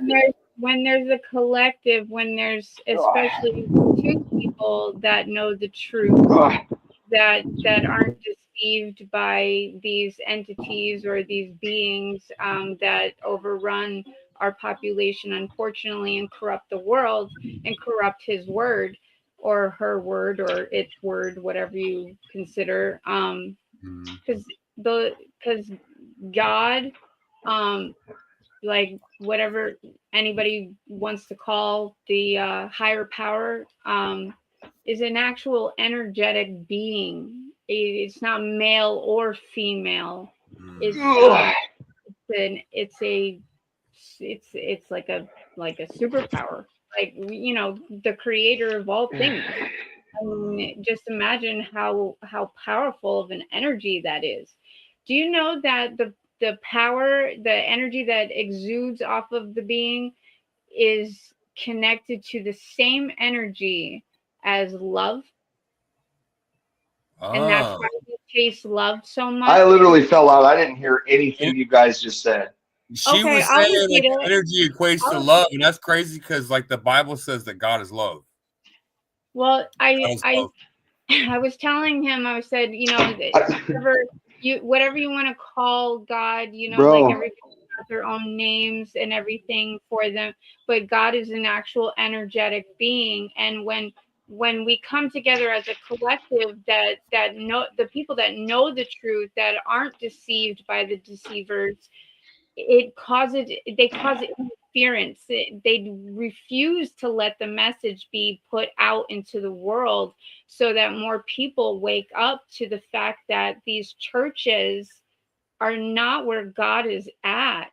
When there's a collective, when there's especially two people that know the truth, that aren't deceived by these entities or these beings that overrun our population, unfortunately, and corrupt the world and corrupt his word or her word or its word, whatever you consider. Because God, like whatever anybody wants to call the higher power, is an actual energetic being. It's not male or female. It's like a superpower. Like, you know, the creator of all things. I mean, just imagine how powerful of an energy that is. Do you know that the power, the energy that exudes off of the being is connected to the same energy as love? And that's why we chase love so much. I literally fell out. I didn't hear anything you guys just said. She was saying like energy equates to love, and that's crazy because like the Bible says that God is love. Well, I was telling him, I said, you know, whatever you want to call God, you know, like everybody has their own names and everything for them, but God is an actual energetic being. And when we come together as a collective that know the people that know the truth, that aren't deceived by the deceivers, they cause interference. They refuse to let the message be put out into the world so that more people wake up to the fact that these churches are not where God is at.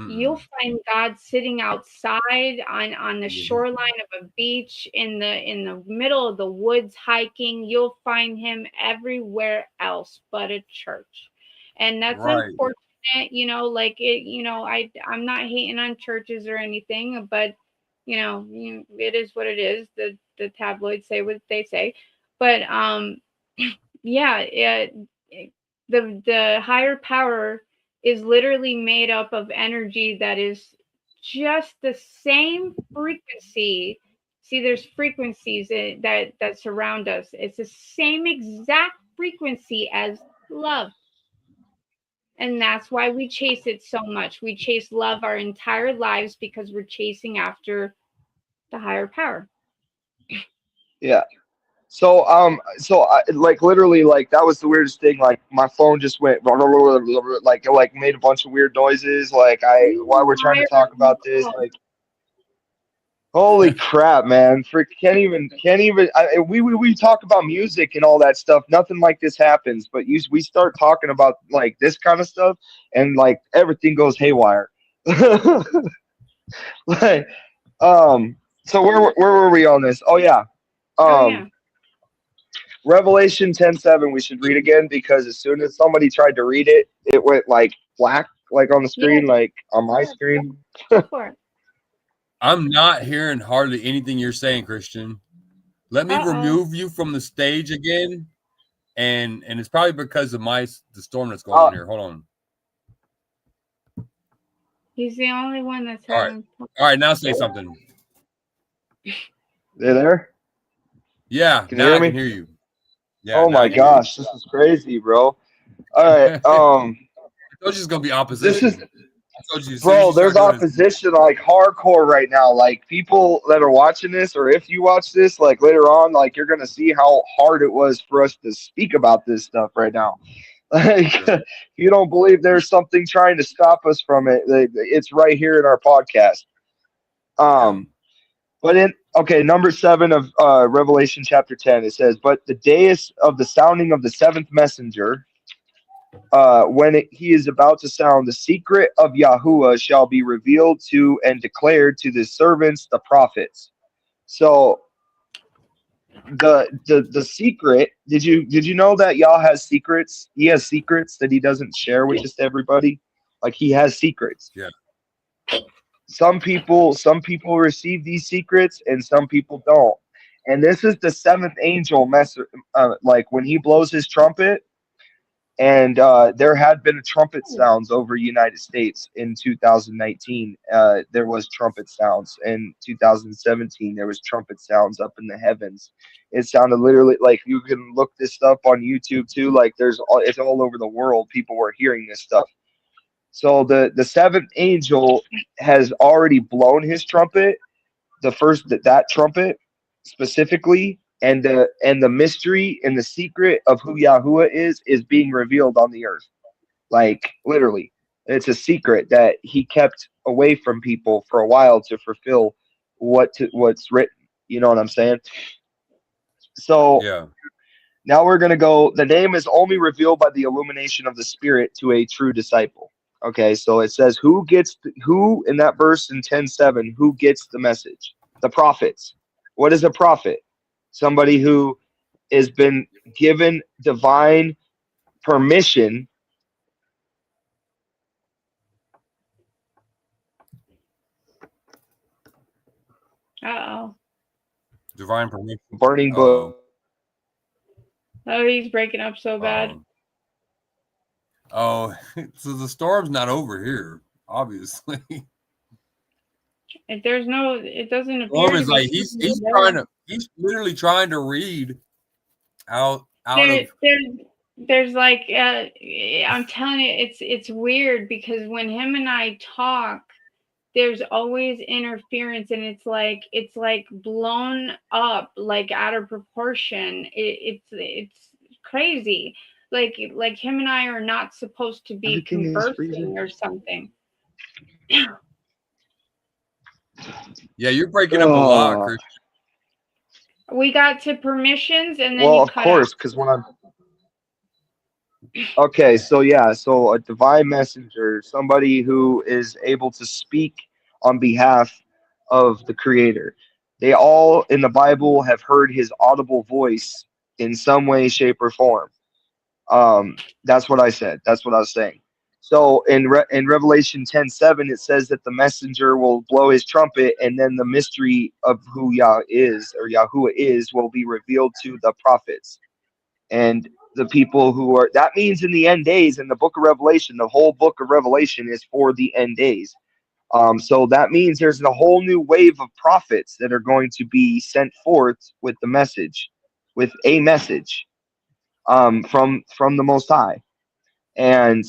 You'll find God sitting outside on the shoreline of a beach, in the middle of the woods hiking. You'll find him everywhere else but a church. And that's unfortunate. You know, like it, you know, I'm not hating on churches or anything, but you know, it is what it is. The tabloids say what they say, but yeah, the higher power is literally made up of energy that is just the same frequency. See, there's frequencies that surround us. It's the same exact frequency as love. And that's why we chase it so much. We chase love our entire lives because we're chasing after the higher power. Yeah. So like literally, like that was the weirdest thing. Like my phone just went like it made a bunch of weird noises. Like while we're trying to talk about this, like holy crap, man! Can't even. We talk about music and all that stuff. Nothing like this happens. But we start talking about like this kind of stuff, and like everything goes haywire. Like, so where were we on this? Oh yeah. Revelation 10:7 we should read again, because as soon as somebody tried to read it, it went like black, like on the screen, like on my screen. I'm not hearing hardly anything you're saying, Christian. Let me remove you from the stage again, and it's probably because of the storm that's going on here. Hold on. He's the only one that's having. All right, now say something. You there? Yeah, can you hear me? I can hear you. Yeah. Oh my gosh, this is crazy, bro. All right. I told you it's gonna be opposition. Bro, there's opposition like hardcore right now. Like people that are watching this, or if you watch this, like later on, like you're gonna see how hard it was for us to speak about this stuff right now. Like, if you don't believe there's something trying to stop us from it, it's right here in our podcast. But number 7 of Revelation chapter 10, it says, "But the day of the sounding of the 7th messenger, when he is about to sound, the secret of Yahuwah shall be revealed to and declared to the servants, the prophets." So the secret, did you know that Yah has secrets? He has secrets that he doesn't share with just everybody. Like he has secrets. Yeah. Some people receive these secrets and some people don't. And this is the 7th angel like when he blows his trumpet. And there had been trumpet sounds over United States in 2019. There was trumpet sounds in 2017. There was trumpet sounds up in the heavens. It sounded literally like, you can look this up on YouTube too. Like it's all over the world. People were hearing this stuff. So the 7th angel has already blown his trumpet. That trumpet specifically. And the mystery and the secret of who Yahuwah is being revealed on the earth. Like literally, it's a secret that he kept away from people for a while to fulfill what's written. You know what I'm saying? So yeah. Now we're gonna go. The name is only revealed by the illumination of the Spirit to a true disciple. Okay, so it says who in that verse in 10:7, who gets the message? The prophets. What is a prophet? Somebody who has been given divine permission divine permission. Burning book. Oh, he's breaking up so bad. So the storm's not over here, obviously. If there's no, it doesn't appear. Storm is like he's literally trying to read out there's like I'm telling you, it's weird because when him and I talk, there's always interference, and it's like blown up, like out of proportion. It's crazy. Like him and I are not supposed to be conversing or something. Yeah, you're breaking up a lot, Christian. We got to permissions, and then of course, because when I'm so a divine messenger, somebody who is able to speak on behalf of the Creator. They all in the Bible have heard his audible voice in some way, shape, or form. That's what I said. That's what I was saying. So in Revelation 10:7, it says that the messenger will blow his trumpet, and then the mystery of who Yah is, or Yahuwah is, will be revealed to the prophets. And the people who are, that means in the end days, in the book of Revelation, the whole book of Revelation is for the end days. So that means there's a whole new wave of prophets that are going to be sent forth with the message, with a message from the Most High. And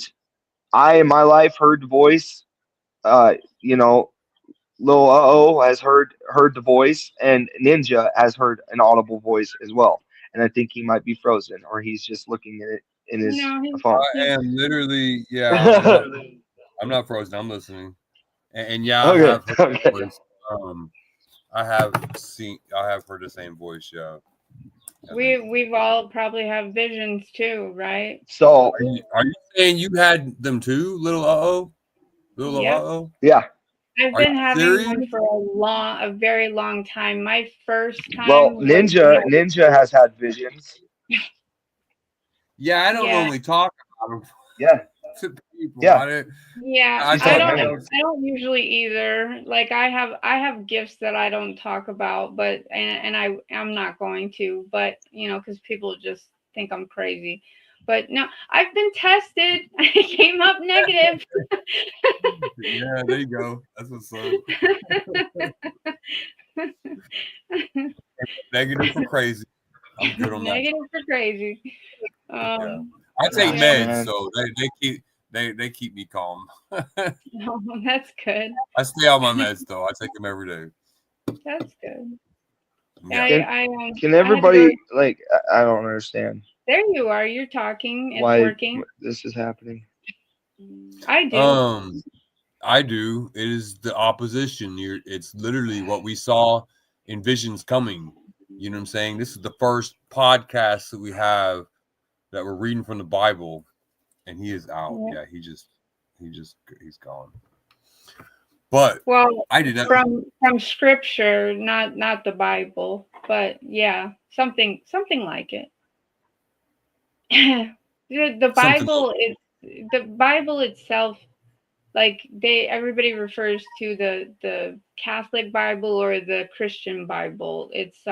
I, in my life, heard the voice. Lil Uh-Oh has heard the voice, and Ninja has heard an audible voice as well. And I think he might be frozen, or he's just looking at it in his phone. I am literally, I'm not frozen. I'm listening. And yeah, I have heard the voice. I have heard the same voice. Yeah. We've all probably have visions too, right? So are you saying you had them too, little Uh-Oh? Little Uh-Oh? Yeah. I've been having them for a very long time. My first time. Well, Ninja has had visions. Yeah, I don't normally talk about them. Yeah. To people. Yeah. I don't usually either. Like I have gifts that I don't talk about, but and I'm not going to, but you know, because people just think I'm crazy. But no, I've been tested. I came up negative. Yeah, there you go. That's what's up. Negative for crazy. I'm good on that. Negative for crazy. Yeah. I take meds, so they keep me calm. Oh, that's good. I stay on my meds though. I take them every day. That's good. Yeah. Can everybody like? I don't understand. There you are. You're talking. It's Why working. This is happening? I do. I do. It is the opposition. It's literally what we saw in visions coming. You know what I'm saying? This is the first podcast that we have that we're reading from the Bible, and he is out. Yeah, he's gone. But I did that from scripture, not the Bible, but yeah, something like it. the Bible is the Bible itself. Like everybody refers to the Catholic Bible or the Christian Bible. It's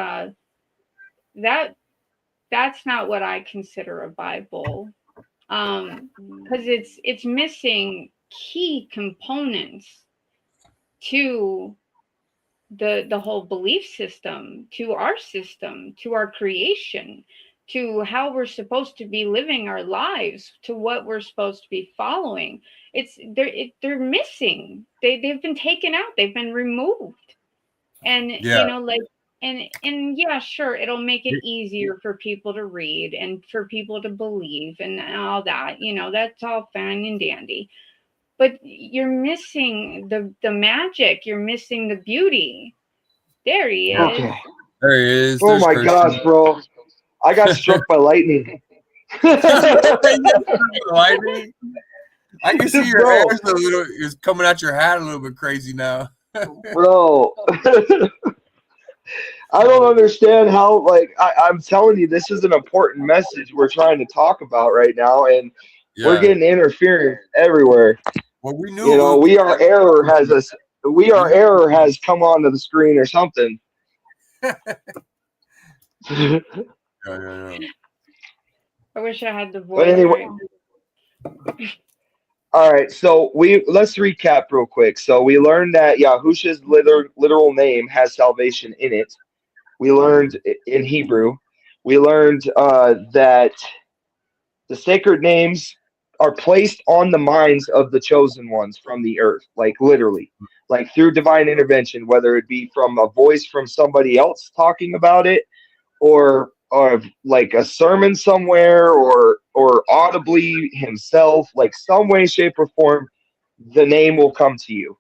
that's not what I consider a Bible, because it's missing key components to the whole belief system, to our creation, to how we're supposed to be living our lives, to what we're supposed to be following. They're missing. They've been taken out. They've been removed. And you know, like and yeah, sure, it'll make it easier for people to read and for people to believe and all that. You know, that's all fine and dandy. But you're missing the magic. You're missing the beauty. There he is. Okay. There he is. Oh my gosh, bro! I got struck by lightning. Lightning. I can see your hair is coming out your hat a little bit crazy now, bro. I don't understand how. Like I'm telling you, this is an important message we're trying to talk about right now, and we're getting interference everywhere. Well, we knew. You know, We Are Error has come onto the screen or something. Yeah. I wish I had the voice. But anyway, all right. So let's recap real quick. So we learned that Yahusha's literal name has salvation in it. We learned in Hebrew. We learned that the sacred names are placed on the minds of the chosen ones from the earth, like literally, like through divine intervention, whether it be from a voice from somebody else talking about it, or like a sermon somewhere, or audibly himself, like some way, shape, or form, the name will come to you.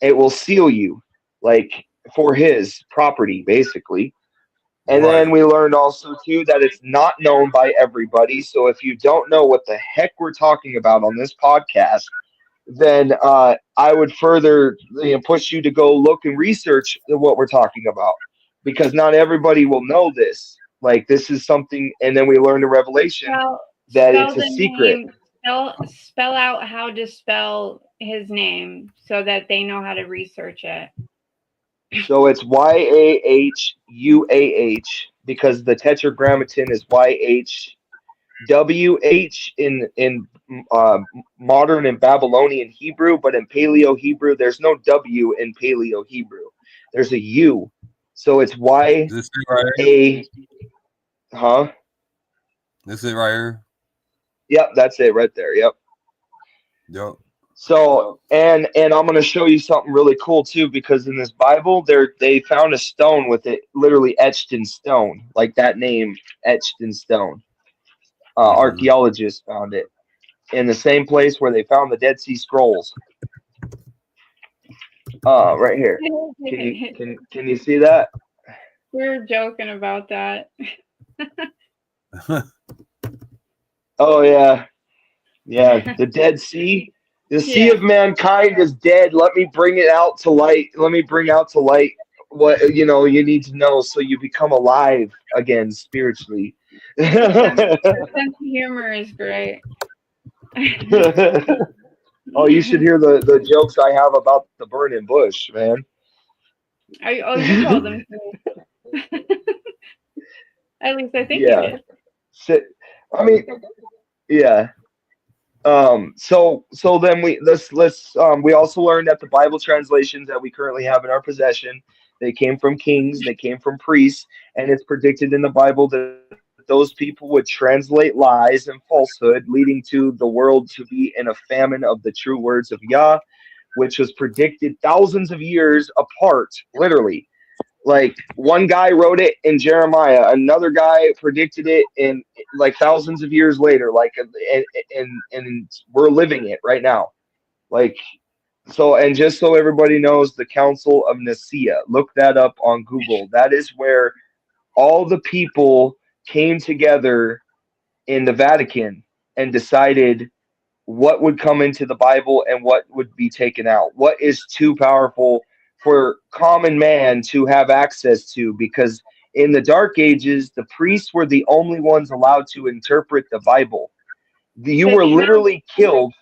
It will seal you, like for his property, basically. And then we learned also, too, that it's not known by everybody. So if you don't know what the heck we're talking about on this podcast, then I would further push you to go look and research what we're talking about, because not everybody will know this. Like, this is something, and then we learned in Revelation that it's a secret. Spell out how to spell his name so that they know how to research it. So it's YAHUAH, because the tetragrammaton is YHWH in modern and Babylonian Hebrew, but in Paleo Hebrew, there's no W in Paleo Hebrew. There's a U. So it's YA. This it right here? Huh? This it right here? Yep, that's it right there. Yep. Yep. So, and I'm going to show you something really cool too, because in this Bible, they found a stone with it literally etched in stone, like that name etched in stone. Archaeologists found it in the same place where they found the Dead Sea Scrolls. Right here. Can you see that? We were joking about that. Oh yeah, the Dead Sea. The sea of mankind is dead. Let me bring it out to light. Let me bring out to light what you need to know, so you become alive again spiritually. Your sense of humor is great. Oh, you should hear the jokes I have about the burning bush, man. You told them to. At least I think you Yeah. did. I mean, yeah. So then let's we also learned that the Bible translations that we currently have in our possession, they came from kings, they came from priests, and it's predicted in the Bible that those people would translate lies and falsehood, leading to the world to be in a famine of the true words of Yah, which was predicted thousands of years apart, literally. Like one guy wrote it in Jeremiah, another guy predicted it in like thousands of years later. Like, and we're living it right now. Like, so, and just so everybody knows, the Council of Nicaea, look that up on Google. That is where all the people came together in the Vatican and decided what would come into the Bible and what would be taken out. What is too powerful for common man to have access to? Because in the Dark Ages, the priests were the only ones allowed to interpret the Bible. You were literally killed.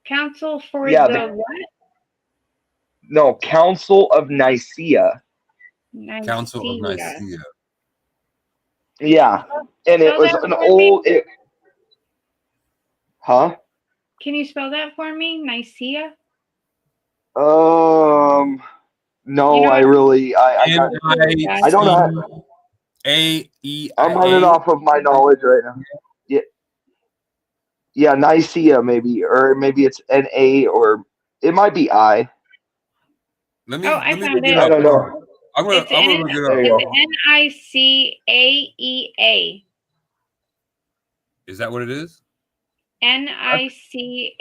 Council for Yeah, the what? No, Council of Nicaea. Council of Nicaea. Yeah, and it was an old. Huh? Can you spell that for me? Nicaea? No, you know, I really, I don't know. A-E-I-A. I'm running off of my knowledge right now. Yeah, yeah, Nicaea maybe, or maybe it's N-A, or it might be I. Let me found look it it. up. I don't know. I'm gonna look it up. It's Nicaea. Is that what it is? Nicaea.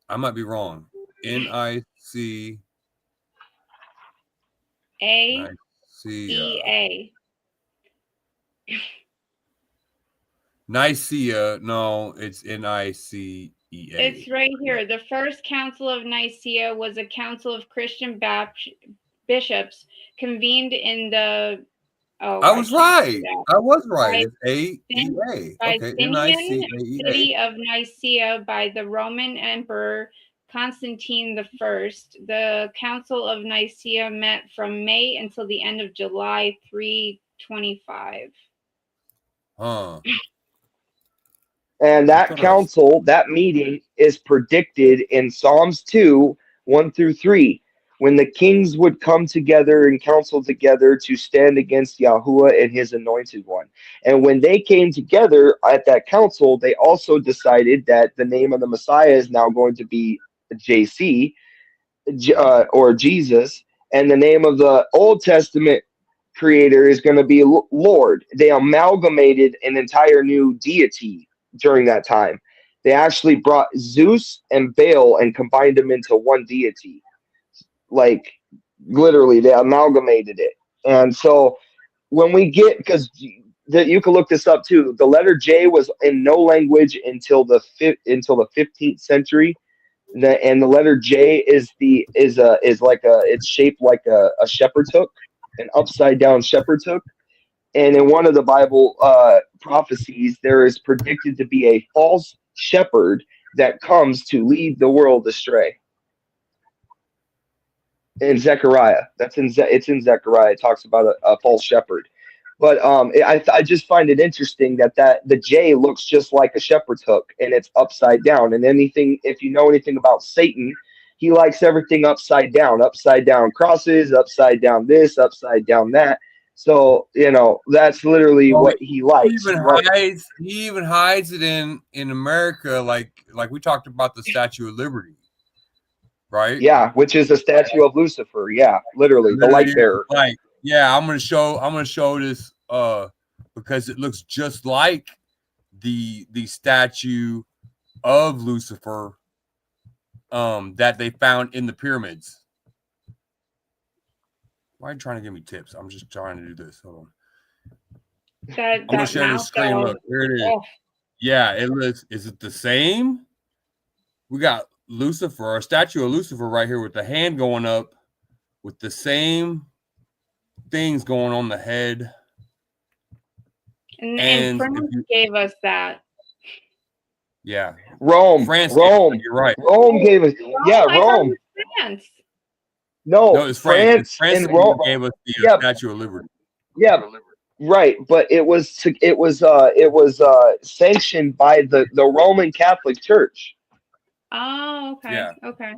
I might be wrong. N-I-C. A-E-A. Nicaea. No, it's N-I-C-E-A. It's right here. The first Council of Nicaea was a council of Christian bishops convened in the. I was right. It's A-E-A. By Okay, N-I-C-A-E-A. City of Nicaea by the Roman Emperor Constantine I. The Council of Nicaea met from May until the end of July 325. Huh. And that council, that meeting is predicted in Psalms 2, 1-3, when the kings would come together and counsel together to stand against Yahuwah and his anointed one. And when they came together at that council, they also decided that the name of the Messiah is now going to be JC, or Jesus, and the name of the Old Testament creator is going to be Lord. They amalgamated an entire new deity during that time. They actually brought Zeus and Baal and combined them into one deity. Like, literally, they amalgamated it. And so when we get, because you can look this up too, the letter J was in no language until the 15th century. And the letter J is it's shaped like a shepherd's hook, an upside down shepherd's hook. And in one of the Bible prophecies, there is predicted to be a false shepherd that comes to lead the world astray. In Zechariah, it's in Zechariah. It talks about a false shepherd. But I just find it interesting that the J looks just like a shepherd's hook, and it's upside down. And if you know anything about Satan, he likes everything upside down crosses, upside down this, upside down that. So, that's literally what he likes. He even hides it in America, like we talked about the Statue of Liberty, right? Yeah, which is a statue of Lucifer. Yeah, literally the light bearer. Yeah, I'm gonna show this because it looks just like the statue of Lucifer that they found in the pyramids. Why are you trying to give me tips? I'm just trying to do this. Hold on. I'm gonna share the screen. Look, here it is. Oh. Yeah, it looks. Is it the same? We got Lucifer, a statue of Lucifer right here with the hand going up, with the same things going on the head. And France gave us that. Yeah. Rome. You're right. Rome gave us. Rome. France. No, it's France. France and Rome gave us the Statue of Liberty. Yeah, right. But it was sanctioned by the Roman Catholic Church. Oh, okay. Yeah. Okay.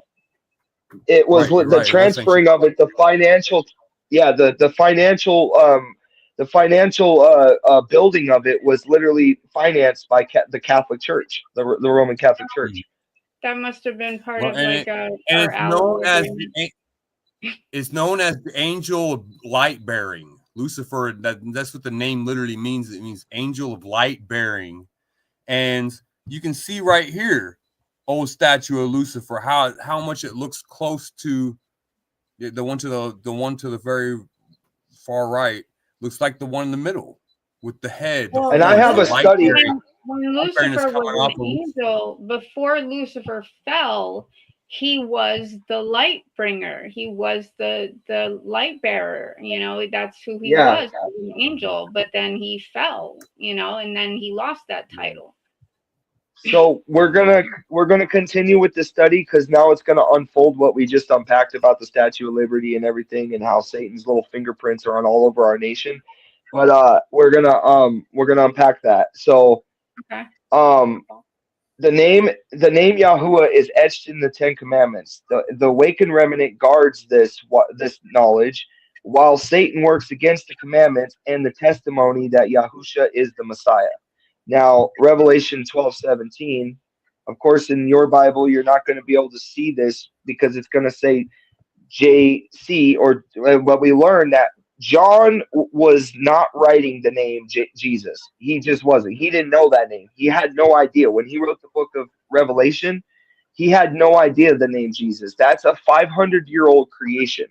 It was the transferring of it, the financial, the financial building of it was literally financed by the Catholic Church, the Roman Catholic Church. That must have been part of it's known as the angel of light bearing. Lucifer, that's what the name literally means. It means angel of light bearing. And you can see right here, old statue of Lucifer, how much it looks close to the one to the very far right. Looks like the one in the middle with the head. And I have a study. When Lucifer was an angel, before Lucifer fell, he was the light bringer. He was the light bearer. That's who he was, an angel. But then he fell, and then he lost that title. So we're gonna continue with the study because now it's gonna unfold what we just unpacked about the Statue of Liberty and everything, and how Satan's little fingerprints are on all over our nation. But we're gonna unpack that. So okay. The name Yahuwah is etched in the Ten Commandments. The awakened remnant guards this knowledge, while Satan works against the commandments and the testimony that Yahusha is the Messiah. Now, Revelation 12:17, of course, in your Bible, you're not going to be able to see this because it's going to say JC, but we learned that John was not writing the name Jesus. He just wasn't. He didn't know that name. He had no idea. When he wrote the book of Revelation, he had no idea the name Jesus. That's a 500-year-old creation.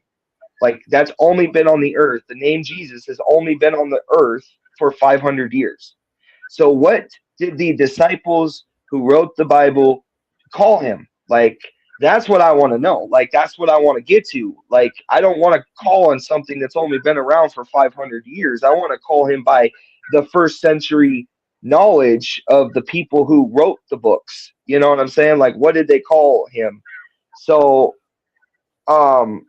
Like, that's only been on the earth. The name Jesus has only been on the earth for 500 years. So what did the disciples who wrote the Bible call him? Like, that's what I want to know. Like, that's what I want to get to. Like, I don't want to call on something that's only been around for 500 years. I want to call him by the first century knowledge of the people who wrote the books. You know what I'm saying? Like, what did they call him? So, where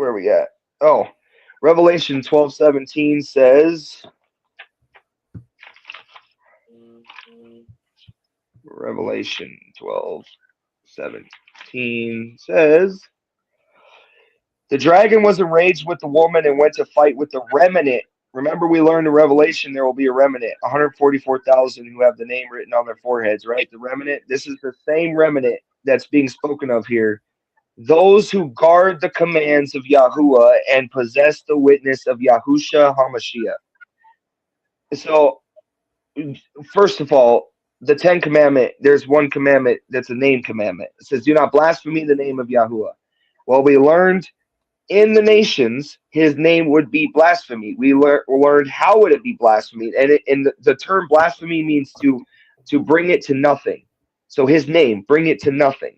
are we at? Oh, Revelation 12:17 says, Revelation 12:17 says, the dragon was enraged with the woman and went to fight with the remnant. Remember, we learned in Revelation there will be a remnant, 144,000 who have the name written on their foreheads, right? The remnant. This is the same remnant that's being spoken of here. Those who guard the commands of Yahuwah and possess the witness of Yahusha HaMashiach. So, first of all, the 10 commandment, there's one commandment that's a name commandment. It says, do not blaspheme the name of Yahuwah. Well, we learned in the nations, his name would be blasphemy. We learned how would it be blasphemy. And the term blasphemy means to bring it to nothing. So his name, bring it to nothing.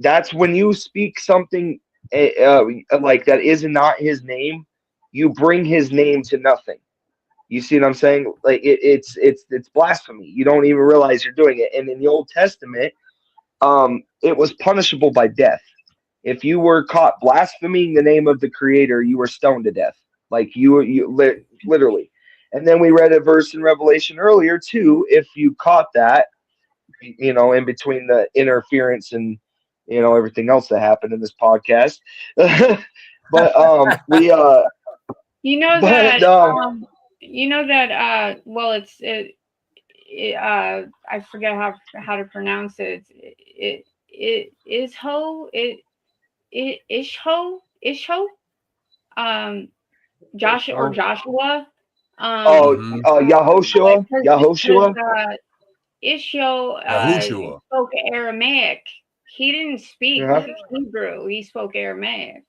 That's when you speak something like that is not his name, you bring his name to nothing. You see what I'm saying? Like it's blasphemy. You don't even realize you're doing it. And in the Old Testament, it was punishable by death. If you were caught blaspheming the name of the Creator, you were stoned to death. Like you literally. And then we read a verse in Revelation earlier too. If you caught that, in between the interference and everything else that happened in this podcast. But we well, I forget how to pronounce it. Isho, Joshua. Yahoshua. Yahushua spoke Aramaic. He didn't speak Hebrew. He spoke Aramaic.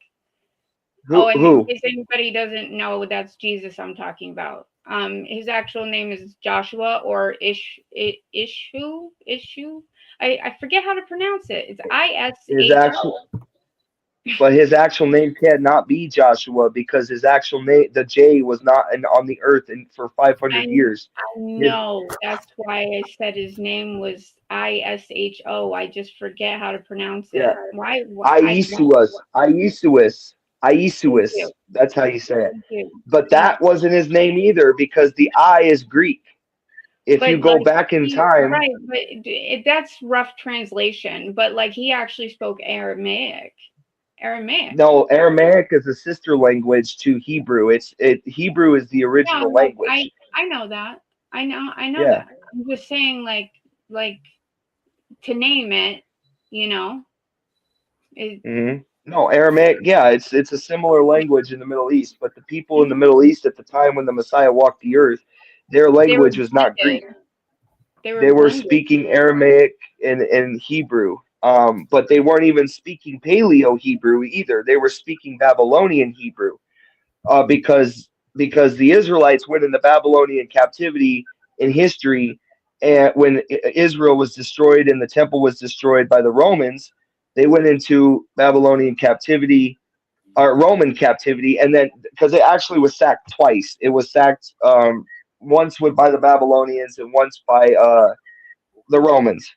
In case anybody doesn't know, that's Jesus I'm talking about. His actual name is Joshua or Ishu. I forget how to pronounce it. It's ISH. but his actual name cannot be Joshua because his actual name, the J, was not on the earth for 500 years. No, that's why I said his name was Isho. I just forget how to pronounce it. Yeah. Why? Isuus. That's how you say it. But that wasn't his name either because the I is Greek. If you go back in time, right? But that's rough translation. But like he actually spoke Aramaic. No, Aramaic is a sister language to Hebrew. Hebrew is the original language. I know that. I know Yeah. that. I'm just saying, like to name it, you know. No, Aramaic. Yeah, it's a similar language in the Middle East, but the people in the Middle East at the time when the Messiah walked the earth, their language was not Greek. They were speaking Aramaic and Hebrew. But they weren't even speaking Paleo Hebrew either. They were speaking Babylonian Hebrew, because the Israelites went into Babylonian captivity in history, and when Israel was destroyed and the temple was destroyed by the Romans, they went into Babylonian captivity, or Roman captivity, and then because it actually was sacked twice. It was sacked once by the Babylonians and once by the Romans.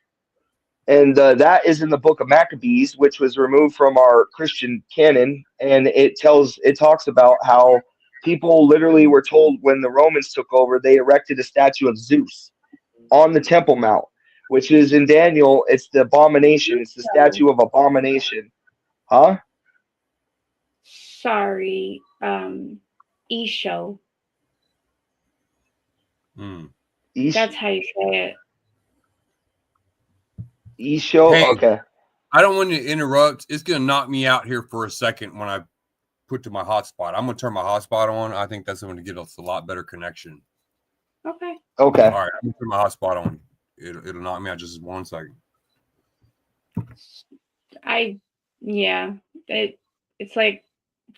And that is in the book of Maccabees, which was removed from our Christian canon. And it talks about how people literally were told when the Romans took over, they erected a statue of Zeus on the Temple Mount, which is in Daniel. It's the abomination. It's the statue of abomination. Huh? Sorry. Isho. That's how you say it. Isho? Hey, okay. I don't want to interrupt. It's going to knock me out here for a second when I put to my hotspot. I'm going to turn my hotspot on. I think that's going to get us a lot better connection. Okay. All right. I'm going to turn my hotspot on. It'll knock me out just 1 second. It's like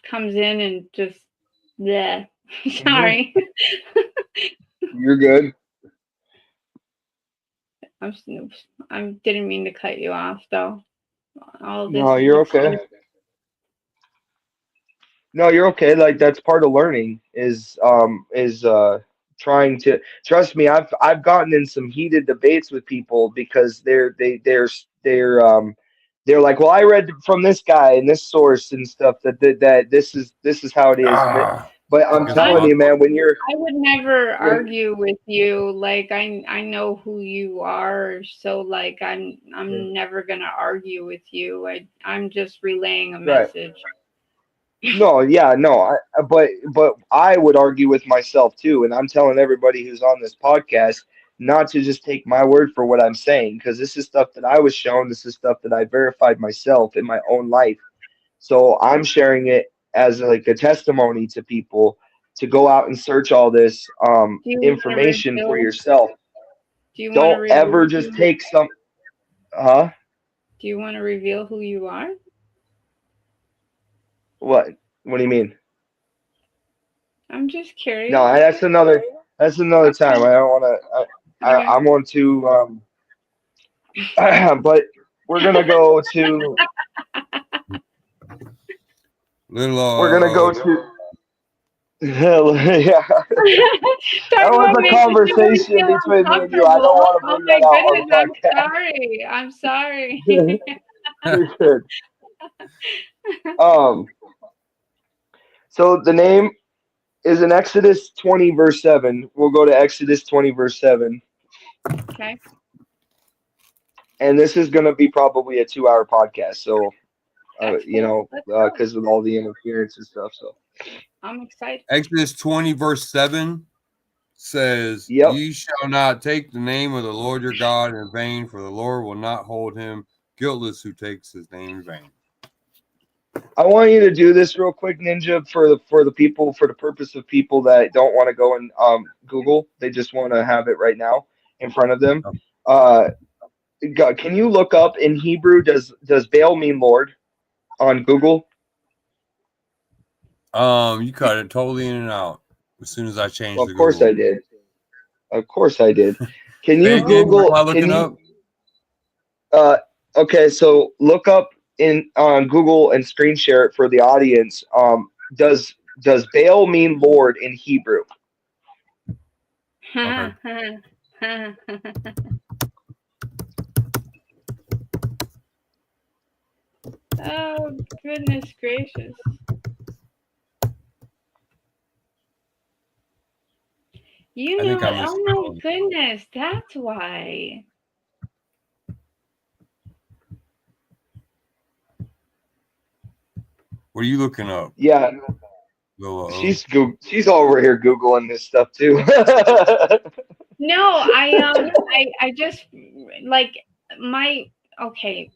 comes in and just bleh. Sorry. You're good. I didn't mean to cut you off though. No, you're okay. No, you're okay. Like that's part of learning is trying to trust me. I've gotten in some heated debates with people because they're like, well, I read from this guy and this source and stuff that this is how it is. But I'm telling you, man, I would never argue with you. Like I know who you are, so like I'm never gonna argue with you. I'm just relaying a message. But I would argue with myself too, and I'm telling everybody who's on this podcast not to just take my word for what I'm saying, because this is stuff that I was shown. This is stuff that I verified myself in my own life. So I'm sharing it as like a testimony to people to go out and search all this information for yourself. Don't ever just take some. Huh? Do you want to reveal who you are? What do you mean? I'm just curious. No, that's another time. I don't want to. I want to. But we're gonna go to. We're gonna go to. Yeah. That was a conversation between me and you. I don't want to bring that out on the podcast. I'm sorry. You're good. So the name is in Exodus 20 verse 7. We'll go to Exodus 20 verse 7. Okay. And this is going to be probably a 2-hour podcast. So, because of all the interference and stuff. So I'm excited. Exodus 20 verse 7 says, Ye shall not take the name of the Lord your God in vain, for the Lord will not hold him guiltless who takes his name in vain. I want you to do this real quick, Ninja, for the people, for the purpose of people that don't want to go and Google. They just want to have it right now in front of them. Can you look up in Hebrew, does Baal mean Lord on Google? You cut it totally in and out as soon as I changed Well, of course I did. Of course I did. Can you Google? Can you? Okay, so look up in on Google and screen share it for the audience. Does Baal mean Lord in Hebrew? Okay. Oh, goodness gracious. You know, oh my goodness, that's why. What are you looking up? Yeah, she's over here Googling this stuff too. No, I just like my okay.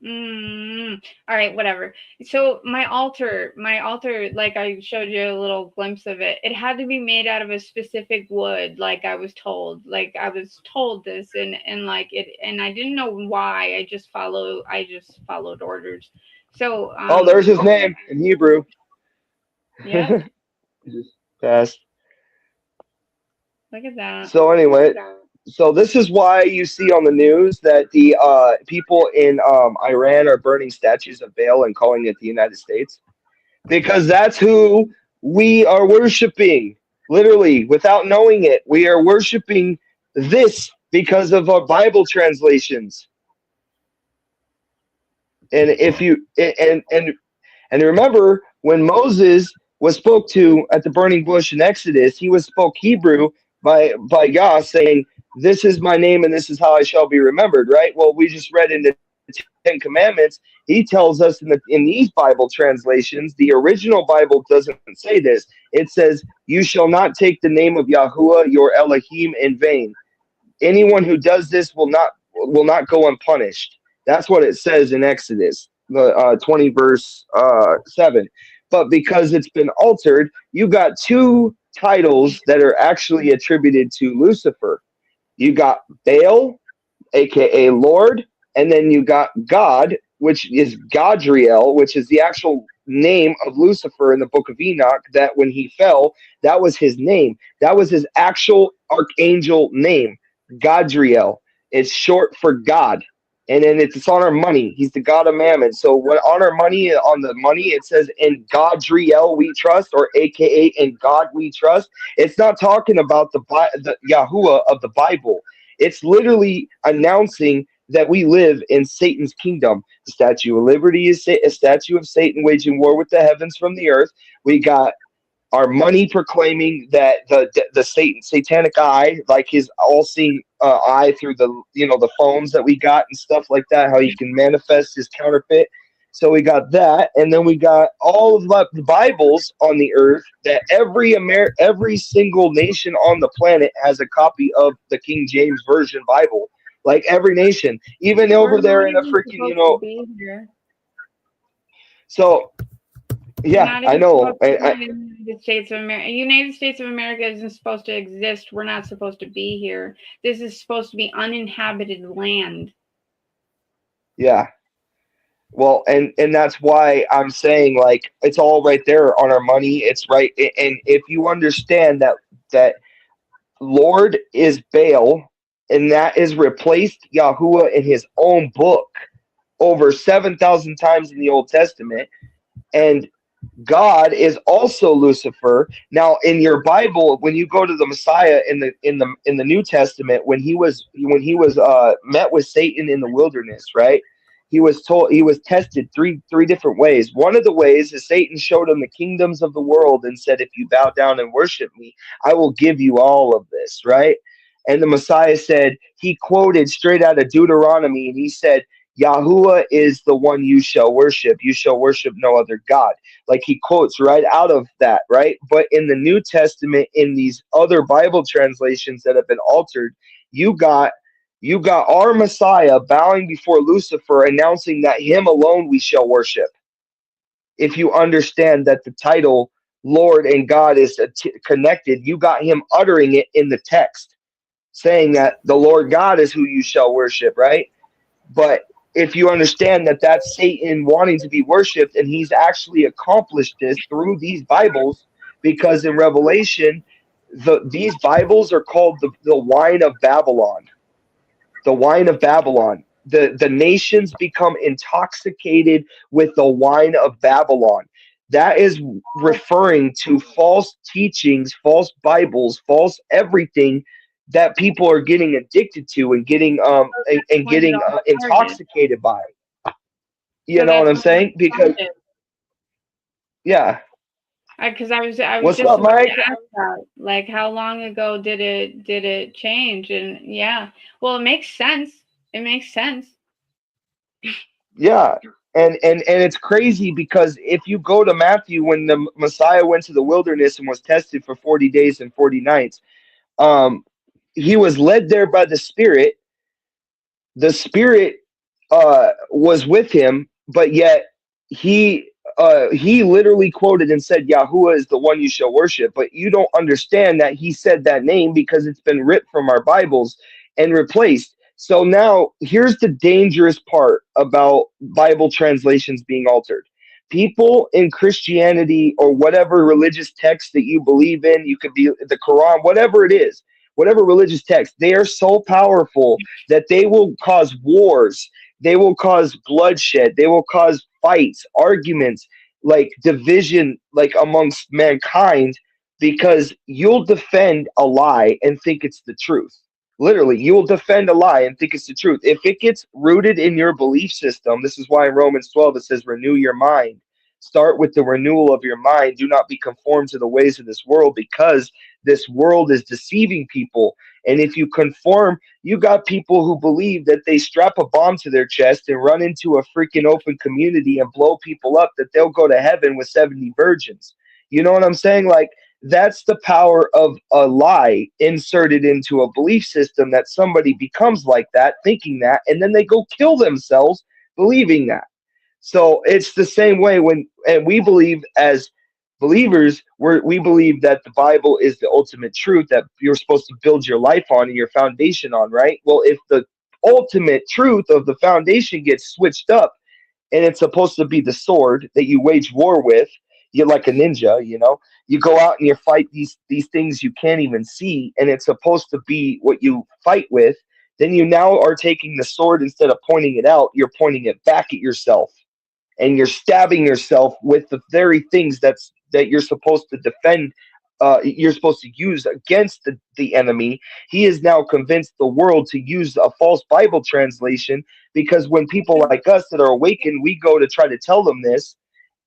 All right, whatever. So my altar, like I showed you a little glimpse of it. It had to be made out of a specific wood, like I was told. Like I was told this, and like it, and I didn't know why. I just followed orders. So oh, there's his name in Hebrew. Yeah. Just passed. Look at that. So anyway, so this is why you see on the news that the people in Iran are burning statues of Baal and calling it the United States, because that's who we are worshiping. Literally, without knowing it, we are worshiping this because of our Bible translations. And if you and remember when Moses was spoke to at the burning bush in Exodus, he was spoke Hebrew by God, saying, "This is my name and this is how I shall be remembered." Right? Well, we just read in the Ten Commandments. He tells us in these Bible translations, the original Bible doesn't say this. It says, "You shall not take the name of Yahuwah your Elohim in vain. Anyone who does this will not go unpunished." That's what it says in Exodus, the 20 verse 7. But because it's been altered, you got two titles that are actually attributed to Lucifer. You got Baal, aka Lord, and then you got God, which is Gadriel, which is the actual name of Lucifer in the book of Enoch, that when he fell, that was his name. That was his actual archangel name, Gadriel. It's short for God. And then it's on our money. He's the God of Mammon. So when on our money, on the money, it says in Gadriel we trust, or aka in God we trust. It's not talking about the Yahuwah of the Bible. It's literally announcing that we live in Satan's kingdom. The Statue of Liberty is a statue of Satan waging war with the heavens from the earth. We got our money proclaiming that the satanic eye, like his all-seeing eye through the phones that we got and stuff like that, how he can manifest his counterfeit. So we got that, and then we got all of the Bibles on the earth that every single nation on the planet has a copy of the King James Version Bible. Like every nation, even over there in a freaking, So, yeah, I know. United States of America. United States of America isn't supposed to exist. We're not supposed to be here. This is supposed to be uninhabited land. Yeah. Well, and that's why I'm saying, like, it's all right there on our money. It's right, and if you understand that Lord is Baal, and that is replaced Yahuwah in his own book over 7,000 times in the Old Testament, and God is also Lucifer. Now, in your Bible, when you go to the Messiah in the New Testament, when he was met with Satan in the wilderness, right? He was tested three different ways. One of the ways is Satan showed him the kingdoms of the world and said, "If you bow down and worship me, I will give you all of this," right? And the Messiah said, he quoted straight out of Deuteronomy, and he said, "Yahuwah is the one you shall worship. You shall worship no other God." Like he quotes right out of that, right? But in the New Testament, in these other Bible translations that have been altered, you got our Messiah bowing before Lucifer, announcing that him alone we shall worship. If you understand that the title Lord and God is connected, you got him uttering it in the text, saying that the Lord God is who you shall worship, right? But if you understand that that's Satan wanting to be worshipped, and he's actually accomplished this through these Bibles, because in Revelation, these Bibles are called the wine of Babylon. The wine of Babylon. the nations become intoxicated with the wine of Babylon. That is referring to false teachings, false Bibles, false everything that people are getting addicted to and getting and when it getting all started. intoxicated by. You So know what that's I'm when saying? it Because started. yeah. Because I was What's just up, about Mike? to ask that. Like, how long ago did it change? And yeah, well, it makes sense. It makes sense. Yeah. And it's crazy because if you go to Matthew, when the Messiah went to the wilderness and was tested for 40 days and 40 nights, he was led there by the Spirit. The Spirit was with him, but yet he literally quoted and said, Yahuwah is the one you shall worship. But you don't understand that he said that name because it's been ripped from our Bibles and replaced. So now here's the dangerous part about Bible translations being altered. People in Christianity or whatever religious text that you believe in, you could be the Quran, whatever it is, whatever religious text, they are so powerful that they will cause wars, they will cause bloodshed, they will cause fights, arguments, like division, like amongst mankind, because you'll defend a lie and think it's the truth. Literally, you will defend a lie and think it's the truth. If it gets rooted in your belief system, this is why in Romans 12 it says, renew your mind. Start with the renewal of your mind. Do not be conformed to the ways of this world, because this world is deceiving people. And if you conform, you got people who believe that they strap a bomb to their chest and run into a freaking open community and blow people up, that they'll go to heaven with 70 virgins. You know what I'm saying? Like, that's the power of a lie inserted into a belief system, that somebody becomes like that, thinking that, and then they go kill themselves believing that. So it's the same way and we believe as believers, we believe that the Bible is the ultimate truth that you're supposed to build your life on and your foundation on, right? Well, if the ultimate truth of the foundation gets switched up and it's supposed to be the sword that you wage war with, you're like a ninja, you go out and you fight these things you can't even see, and it's supposed to be what you fight with, then you now are taking the sword, instead of pointing it out, you're pointing it back at yourself, and you're stabbing yourself with the very things that you're supposed to defend. You're supposed to use against the enemy. He has now convinced the world to use a false Bible translation, because when people like us that are awakened, we go to try to tell them this,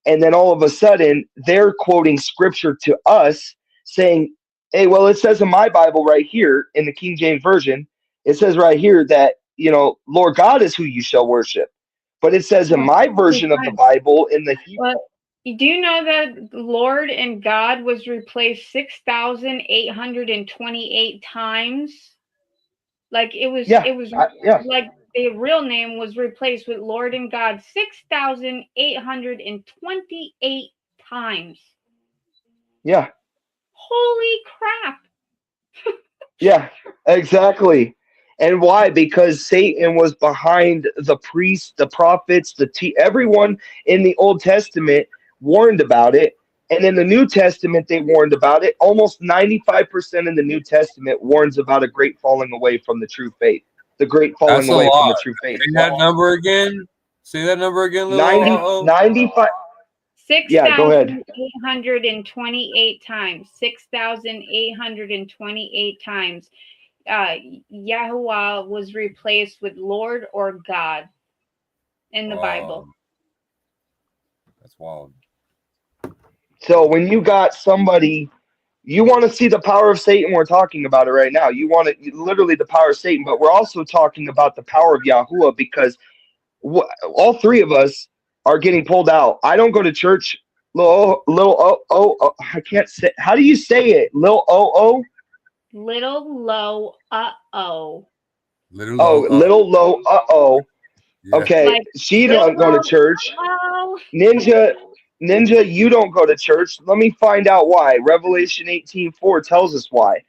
and then all of a sudden they're quoting scripture to us saying, hey, well, it says in my Bible right here in the King James Version, it says right here that, Lord God is who you shall worship. But it says in my version of the Bible in the Hebrew. Well, do you know that Lord and God was replaced 6,828 times? Like it was like the real name was replaced with Lord and God 6,828 times. Yeah. Holy crap. Yeah, exactly. And why? Because Satan was behind the priests, the prophets, everyone in the Old Testament warned about it. And in the New Testament, they warned about it. Almost 95% in the New Testament warns about a great falling away from the true faith. The great falling away from the true faith. Say that number again. Say that number again, 95. 6,828 times. 6,828 times. Yahuwah was replaced with Lord or God in the Bible. That's wild. So when you got somebody, you want to see the power of Satan, we're talking about it right now. You want literally the power of Satan, but we're also talking about the power of Yahuwah, because all three of us are getting pulled out. I don't go to church. I can't say. How do you say it? Little low. Little low. Yeah. Okay, like, she don't go to church. Ninja, you don't go to church. Let me find out why. Revelation 18:4 tells us why.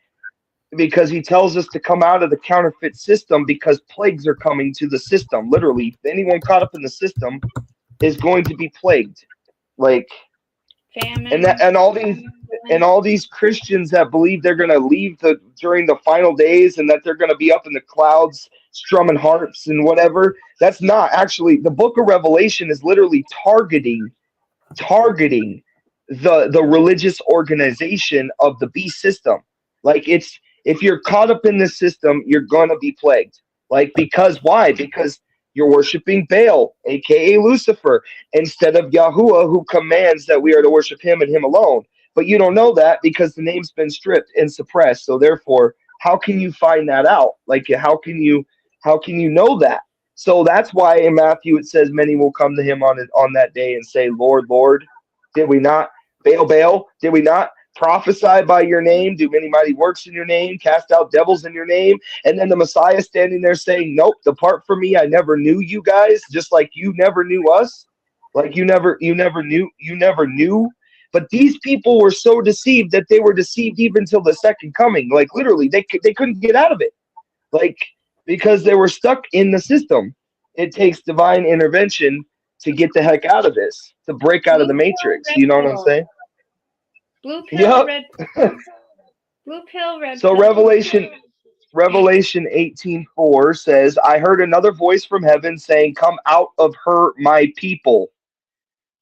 Because he tells us to come out of the counterfeit system, because plagues are coming to the system. Literally, anyone caught up in the system is going to be plagued. Like famine. And all these and all these Christians that believe they're going to leave during the final days and that they're going to be up in the clouds strumming harps and whatever. That's not actually, the book of Revelation is literally targeting the religious organization of the beast system. Like, it's, if you're caught up in this system, you're going to be plagued. Like, because why? Because you're worshiping Baal, aka Lucifer, instead of Yahuwah, who commands that we are to worship him and him alone. But you don't know that because the name's been stripped and suppressed. So therefore, how can you find that out? Like, how can you know that? So that's why in Matthew it says many will come to him on that day and say, Lord, Lord, did we not, Baal, did we not prophesy by your name, do many mighty works in your name, cast out devils in your name? And then the Messiah standing there saying, nope, depart from me, I never knew you guys, just like you never knew us. Like you never knew. But these people were so deceived that they were deceived even till the second coming. Like, literally, they couldn't get out of it. Like, because they were stuck in the system. It takes divine intervention to get the heck out of this, to break out of the matrix. You know what I'm saying? Blue pill, red pill. Blue pill, red pill. So Revelation 18:4 says, I heard another voice from heaven saying, come out of her, my people,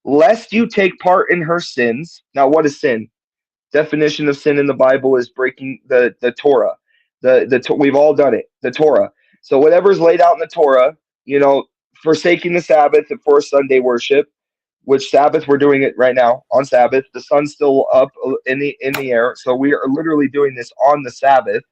lest you take part in her sins. Now, what is sin? Definition of sin in the Bible is breaking the Torah. We've all done it, the Torah. So whatever's laid out in the Torah, forsaking the Sabbath for Sunday worship, which Sabbath, we're doing it right now on Sabbath. The sun's still up in the air. So we are literally doing this on the Sabbath.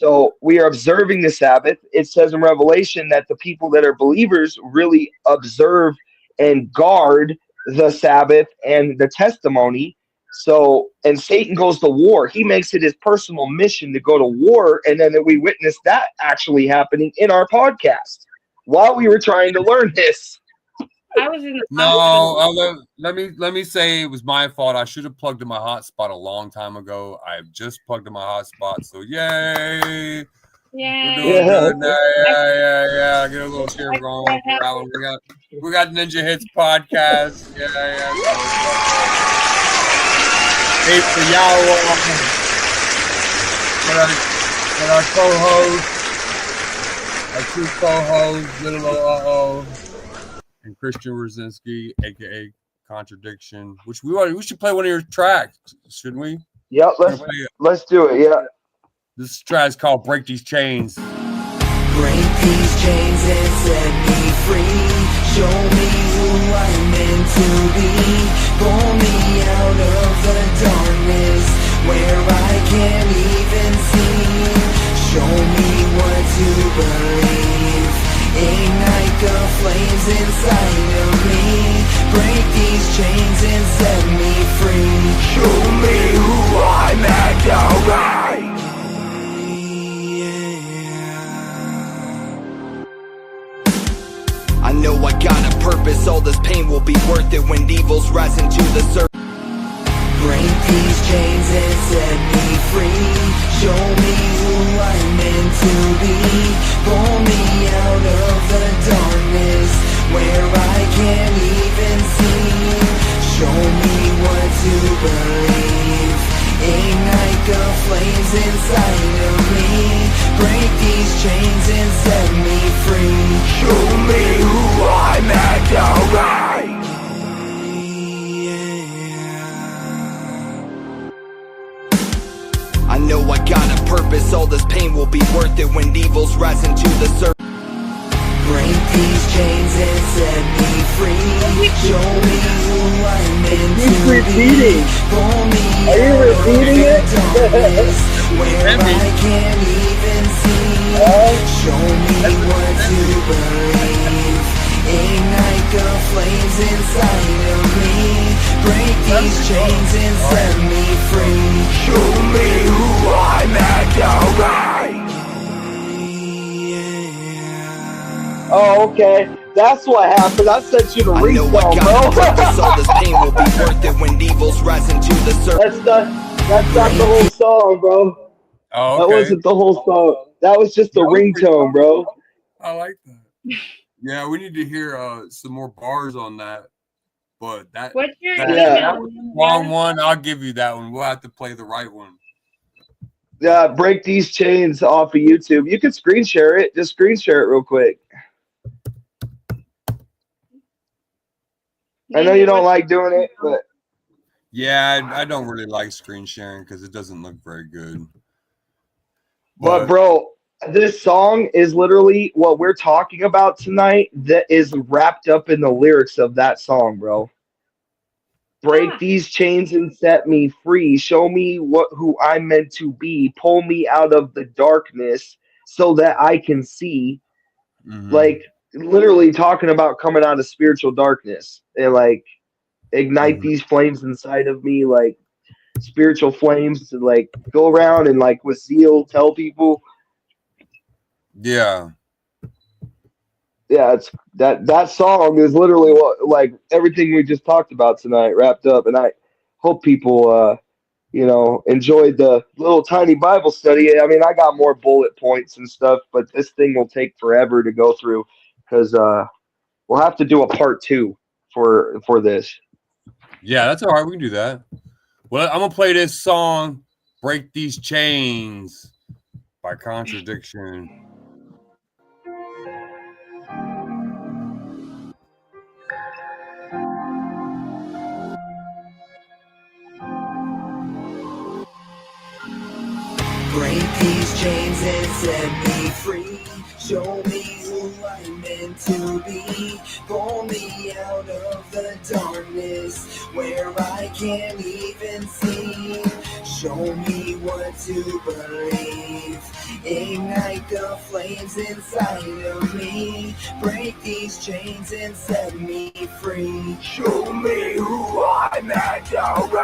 So we are observing the Sabbath. It says in Revelation that the people that are believers really observe and guard the Sabbath and the testimony. So, and Satan goes to war. He makes it his personal mission to go to war. And then we witnessed that actually happening in our podcast while we were trying to learn this. I was in the let me say it was my fault. I should have plugged in my hotspot a long time ago. I just plugged in my hotspot, so yay! We're doing good now. Yeah. Get a little share going. We got Ninja Hits podcast. Yeah. Hey, for y'all, and our co-host, our true co-host, Little and Christian Rosinski, aka Contradiction, which we should play one of your tracks, shouldn't we? Yep, let's do it. Yeah. This track is called "Break These Chains." Break these chains and set me free. Show me who I'm meant to be. Pull me out of the darkness where I can't even see. Show me what to believe. Ignite the flames inside of me. Break these chains and set me free. Show me who I'm at, alright. I know I got a purpose, all this pain will be worth it when evil's rising to the surface. Break these chains and set me free. Show me who I'm meant to be. Pull me out of the darkness where I can't even see. Show me what to believe. Ignite the flames inside of me. Break these chains and set me free. Show me who I'm at, alright. I know I got a purpose, all this pain will be worth it when evil's rising to the surface. Break these chains and set me free. Show me who I'm meant to be. Pull me out of the darkness where I can't even see. Show me what to believe. Ignite the flames inside of me. Break these chains and set me free. Show me who I'm at, alright. Oh, okay. That's what happened. I sent you the ringtone, bro. All this pain will be worth it when evil's rising to the surface. That's not the whole song, bro. Oh, okay. That wasn't the whole song. That was just the ringtone, bro. I like that. Yeah, we need to hear some more bars on that. But what's your that email? wrong one, I'll give you that one. We'll have to play the right one. Yeah, break these chains off of YouTube. You can screen share it. Just screen share it real quick. I know you don't like doing it, but yeah, I don't really like screen sharing because it doesn't look very good. But bro, this song is literally what we're talking about tonight. That is wrapped up in the lyrics of that song, bro. Break these chains and set me free. Show me who I'm meant to be. Pull me out of the darkness so that I can see. Like literally talking about coming out of spiritual darkness and like ignite these flames inside of me, like spiritual flames to like go around and like with zeal tell people. Yeah. Yeah, it's that song is literally what like everything we just talked about tonight wrapped up, and I hope people enjoyed the little tiny Bible study. I mean, I got more bullet points and stuff, but this thing will take forever to go through because we'll have to do a part 2 for this. Yeah, that's all right. We can do that. Well, I'm gonna play this song, "Break These Chains" by Contradiction. Break these chains and set me free. Show me who I'm meant to be. Pull me out of the darkness where I can't even see. Show me what to believe. Ignite the flames inside of me. Break these chains and set me free. Show me who I'm meant to be.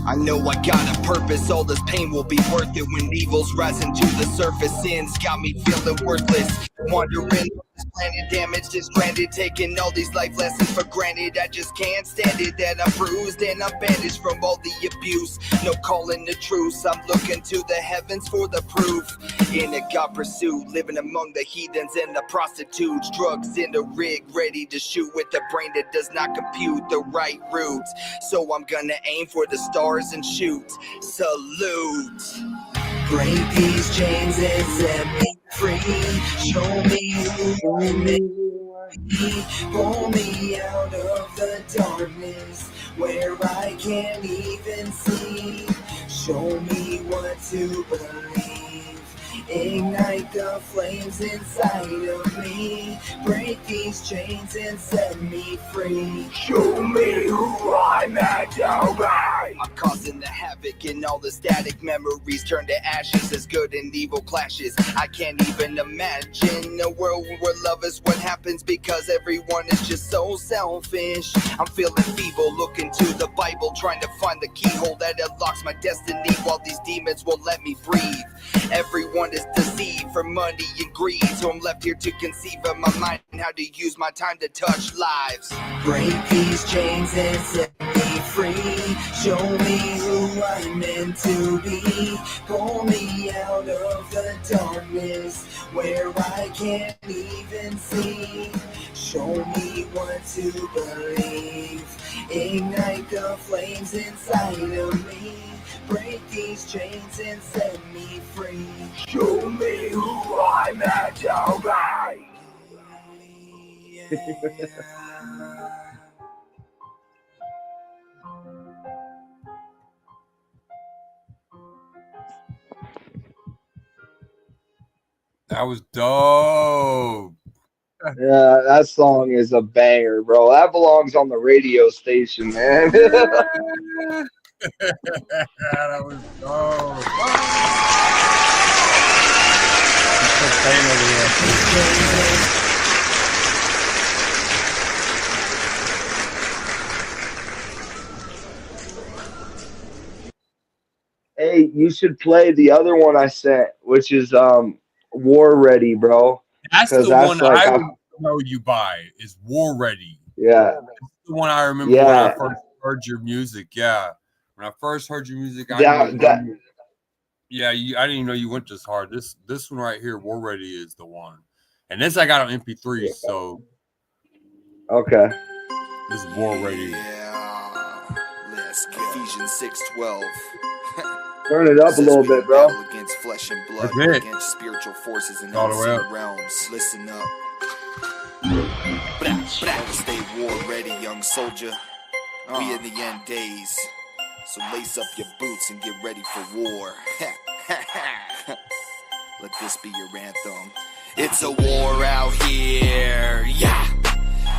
I know I got a purpose, all this pain will be worth it when evil's rising to the surface. Sins got me feeling worthless, wandering on this planet, damaged and stranded, taking all these life lessons for granted. I just can't stand it that I'm bruised and I'm banished from all the abuse. No calling the truce, I'm looking to the heavens for the proof. In a God pursuit, living among the heathens and the prostitutes. Drugs in the rig, ready to shoot with a brain that does not compute the right routes. So I'm gonna aim for the stars and shoot. Salute. Break these chains and set me free. Show me who I'm meant to be. Pull me out of the darkness where I can't even see. Show me what to believe. Ignite the flames inside of me. Break these chains and set me free. Show me who I'm meant to be. I'm causing the havoc and all the static memories turn to ashes as good and evil clashes. I can't even imagine a world where love is what happens because everyone is just so selfish. I'm feeling feeble, looking to the Bible, trying to find the keyhole that unlocks my destiny while these demons won't let me breathe. Everyone is deceived for money and greed, so I'm left here to conceive of my mind and how to use my time to touch lives. Break these chains and set me free. Show me who I'm meant to be. Pull me out of the darkness where I can't even see. Show me what to believe. Ignite the flames inside of me. Break these chains and set me free. Show me who I'm meant to be. That was dope. Yeah, that song is a banger, bro. That belongs on the radio station, man. That was dope. Hey, you should play the other one I sent, which is War Ready, bro. That's the one like I would know you by is War Ready. Yeah. That's the one I remember when I first heard your music. Yeah. When I first heard your music, I knew Yeah, I didn't even know you went this hard. This one right here, War Ready, is the one. And this I got on MP3, so okay. This is War Ready. Yeah. Let's go. Ephesians 6:12. Turn it up a little bit, bro. Against flesh and blood, Okay. against spiritual forces and All the way unseen up. realms. Listen up. Stay war ready, young soldier. We in the end days, so lace up your boots and get ready for war. Let this be your anthem. It's a war out here, yeah.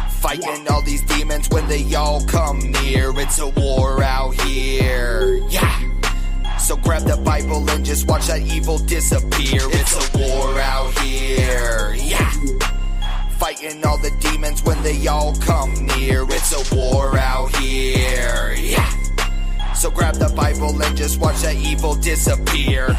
Fighting all these demons when they all come near. It's a war out here, yeah. So grab the Bible and just watch that evil disappear. It's a war out here, yeah. Fighting all the demons when they all come near. It's a war out here, yeah. So grab the Bible and just watch that evil disappear.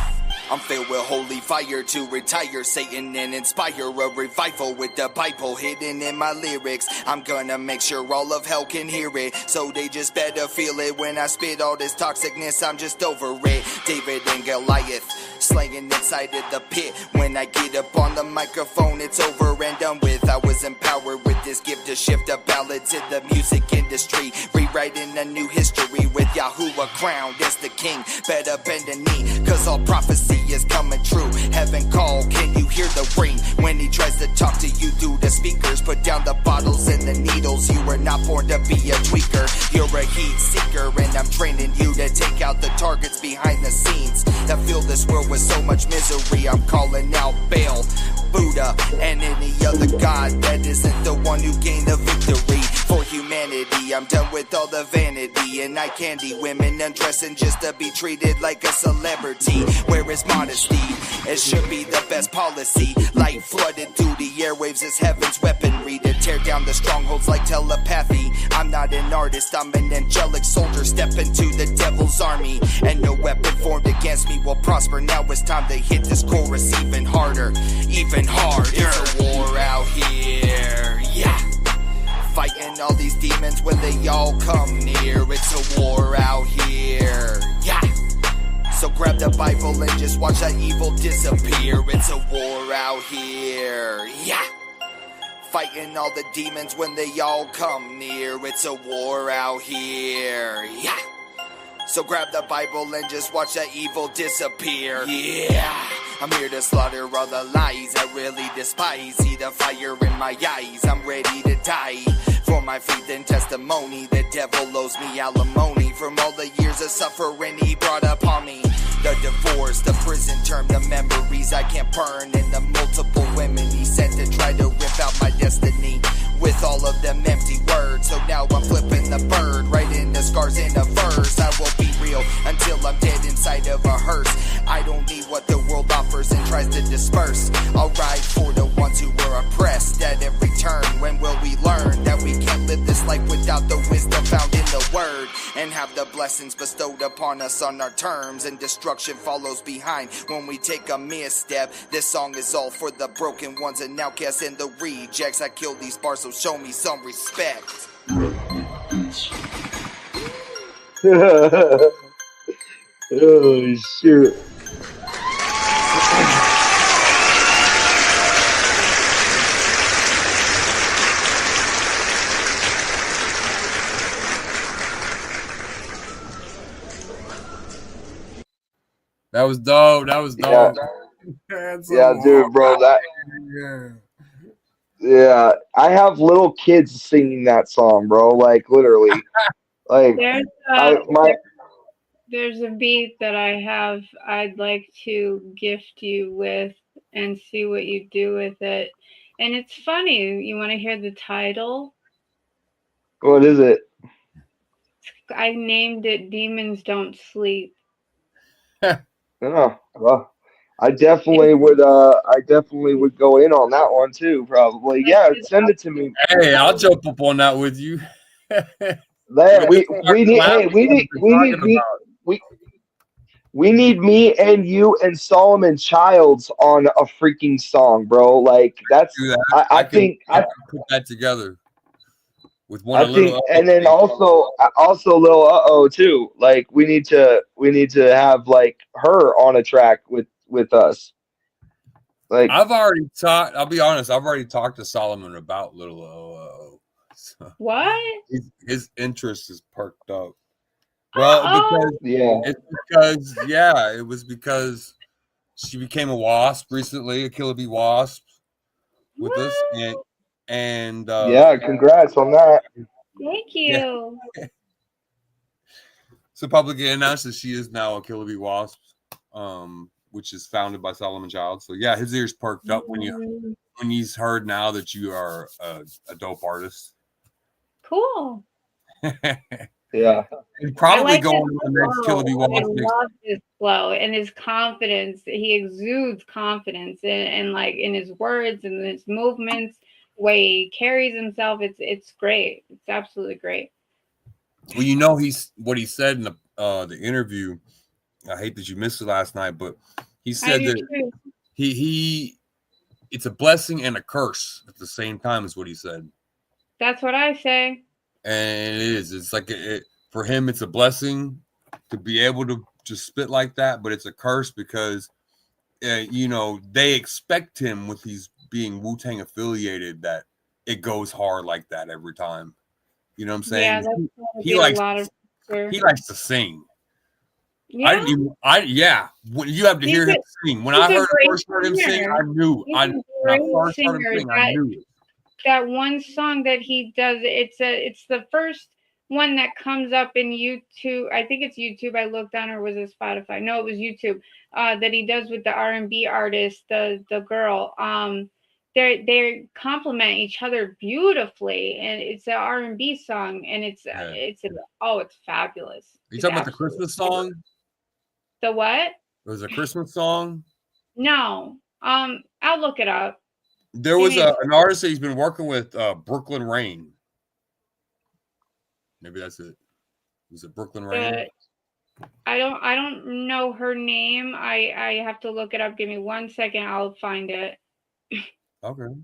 I'm filled with holy fire to retire Satan and inspire a revival with the Bible hidden in my lyrics. I'm gonna make sure all of hell can hear it, so they just better feel it when I spit all this toxicness. I'm just over it. David and Goliath slaying inside of the pit. When I get up on the microphone, it's over and done with. I was empowered with this gift to shift the balance in the music industry, rewriting a new history with Yahuwah crowned as the king. Better bend a knee, cause all prophecy is coming true. Heaven call, can you hear the ring? When he tries to talk to you through the speakers, put down the bottles and the needles. You were not born to be a tweaker. You're a heat seeker, and I'm training you to take out the targets behind the scenes that fill this world with so much misery. I'm calling out Baal, Buddha, and any other god that isn't the one who gained the victory for humanity. I'm done with all the vanity and eye candy women undressing just to be treated like a celebrity. Where is modesty? It should be the best policy. Light flooded through the airwaves is heaven's weaponry to tear down the strongholds like telepathy. I'm not an artist, I'm an angelic soldier. Step into the devil's army, and no weapon formed against me will prosper. Now it's time to hit this chorus even harder, even harder. It's a war out here, yeah. Fighting all these demons when they all come near. It's a war out here, yeah. So grab the Bible and just watch that evil disappear. It's a war out here, yeah. Fighting all the demons when they all come near. It's a war out here, yeah. So grab the Bible and just watch that evil disappear. Yeah, I'm here to slaughter all the lies I really despise. See the fire in my eyes, I'm ready to die. For my faith and testimony, the devil owes me alimony from all the years of suffering he brought upon me. The divorce, the prison term, the memories I can't burn, and the multiple women he sent to try to rip out my destiny with all of them empty words. So now I'm flipping the bird, writing the scars in a verse. I will be real until I'm dead inside of a hearse. I don't need what the world offers and tries to disperse. I'll ride for the ones who were oppressed at every turn. When will we learn that we can't live this life without the wisdom found in the word, and have the blessings bestowed upon us on our terms, and destruction follows behind when we take a misstep. This song is all for the broken ones and outcasts and the rejects. I kill these bars, so show me some respect. Oh shit. That was dope. That was dope. Yeah, dude, bro. Yeah, I have little kids singing that song, bro. Like literally, like there's a beat that I have. I'd like to gift you with and see what you do with it. And it's funny. You want to hear the title? What is it? I named it "Demons Don't Sleep." Oh, well, I definitely would go in on that one too, probably. Yeah, send it to me. Hey, I'll jump up on that with you. We need me and you and Solomon Childs on a freaking song, bro. Like that's I think I can put that together. with one I a little think, and then also little too. Like we need to have like her on a track with us. Like I've already talked. I'll be honest. I've already talked to Solomon about little so What? his interest is perked up. Well, Oh, it was because she became a wasp recently, a killer bee wasp with us, what? and yeah, congrats on that. Thank yeah. you. So publicly announced that she is now a killer bee wasp, which is founded by Solomon Child. So yeah, his ears perked up when he's heard now that you are a dope artist. Cool. Yeah. And probably like going to the next Killer Bee Wasp. I love his flow and his confidence. He exudes confidence and like in his words and his movements, the way he carries himself. It's great. It's absolutely great. Well, you know, what he said in the interview. I hate that you missed it last night, but he said that he it's a blessing and a curse at the same time, is what he said. That's what I say. And it is. It's like for him, it's a blessing to be able to just spit like that, but it's a curse because you know, they expect him with he's being Wu-Tang affiliated that it goes hard like that every time. You know what I'm saying? Yeah, he likes to sing. Yeah. When you have to hear him sing. When I first heard him sing, I knew. When I first heard him sing, I knew it. That one song that he does, it's the first one that comes up in YouTube. I think it's YouTube. I looked on, or was it Spotify? No, it was YouTube. That he does with the R&B artist, the girl. They complement each other beautifully, and it's an R&B song, and it's fabulous. You talking about the Christmas song? The what? It was a Christmas song? No. I'll look it up. There was an artist that he's been working with, Brooklyn Rain. Maybe that's it. Was it Brooklyn Rain? I don't know her name. I have to look it up. Give me 1 second. I'll find it. Okay.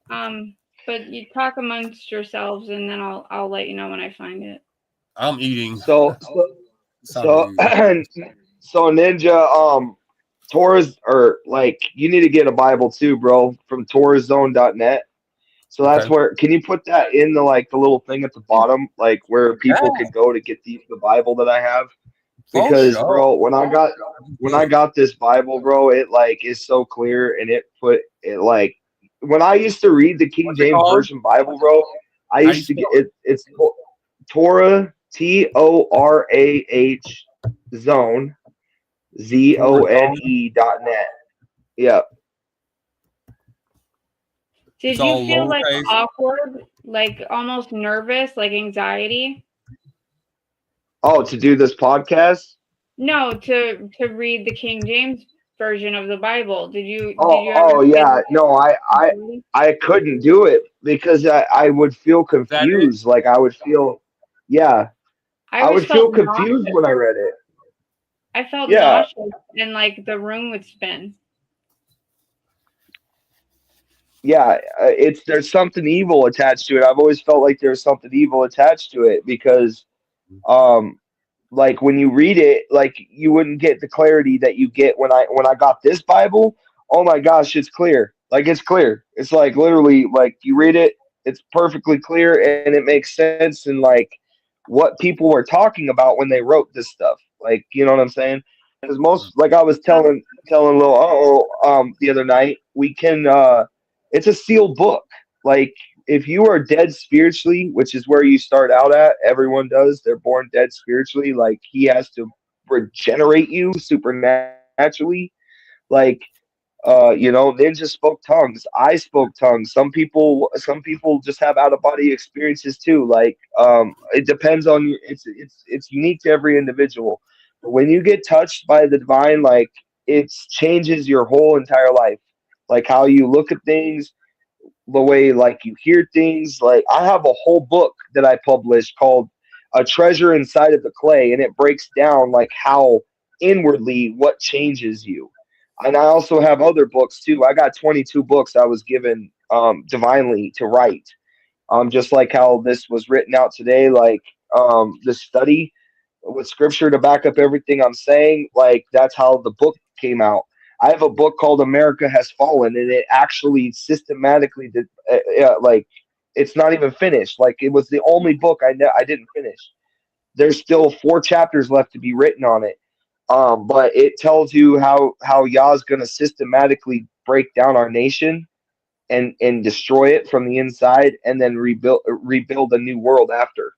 But you talk amongst yourselves, and then I'll let you know when I find it. I'm eating. So Ninja, Torah's, or like, you need to get a Bible too, bro, from torahzone.net. So that's where, can you put that in the little thing at the bottom, like where people can go to get the Bible that I have? Because bro, when I got this Bible, bro, it is so clear, and it when I used to read the King James Version Bible, bro, I used to get it. It's Torah, TORAH zone, ZONE.net. Yeah. Did you feel awkward, almost nervous, anxiety? Oh, to do this podcast? No, to read the King James version of the Bible. Did you? Yeah. No, I couldn't do it because I would feel confused. I would feel, yeah. I would feel confused when I read it. I felt nauseous, and the room would spin. Yeah, there's something evil attached to it. I've always felt like there's something evil attached to it because, when you read it, you wouldn't get the clarity that you get when I got this Bible. Oh my gosh, it's clear. It's clear. It's literally you read it, it's perfectly clear, and it makes sense, and what people were talking about when they wrote this stuff. You know what I'm saying? Because most, I was telling Lil the other night, we can it's a sealed book. If you are dead spiritually, which is where you start out at, everyone does. They're born dead spiritually. He has to regenerate you supernaturally. Ninja spoke tongues. I spoke tongues. Some people just have out of body experiences too. It depends on you. It's unique to every individual. But when you get touched by the divine, it changes your whole entire life. How you look at things, the way you hear things. I have a whole book that I published called A Treasure Inside of the Clay, and it breaks down how inwardly what changes you. And I also have other books too. I got 22 books I was given divinely to write. Just like how this was written out today, like this study with scripture to back up everything I'm saying, like that's how the book came out. I have a book called America Has Fallen, and it actually systematically did, like, it's not even finished. Like, it was the only book I didn't finish. There's still 4 chapters left to be written on it. But it tells you how Yah's gonna systematically break down our nation and destroy it from the inside, and then rebuild a new world after.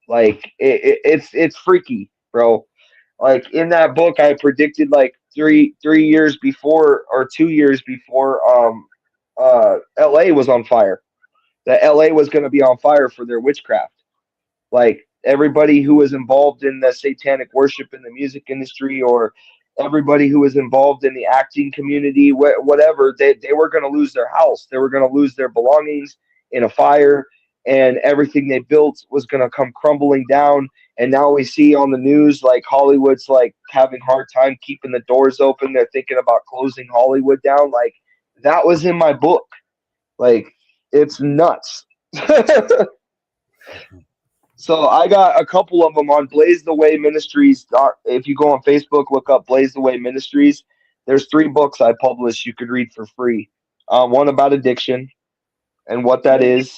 Like it's freaky, bro. Like in that book, I predicted like 3 years before, or 2 years before, L.A. was on fire. That L.A. was going to be on fire for their witchcraft. Like everybody who was involved in the satanic worship in the music industry, or everybody who was involved in the acting community, whatever, they were going to lose their house. They were going to lose their belongings in a fire, and everything they built was going to come crumbling down. And now we see on the news, like Hollywood's like having hard time keeping the doors open. They're thinking about closing Hollywood down. Like that was in my book. Like it's nuts. So I got a couple of them on Blaze the Way Ministries. If you go on Facebook, look up Blaze the Way Ministries. There's 3 books I published you could read for free. One about addiction and what that is.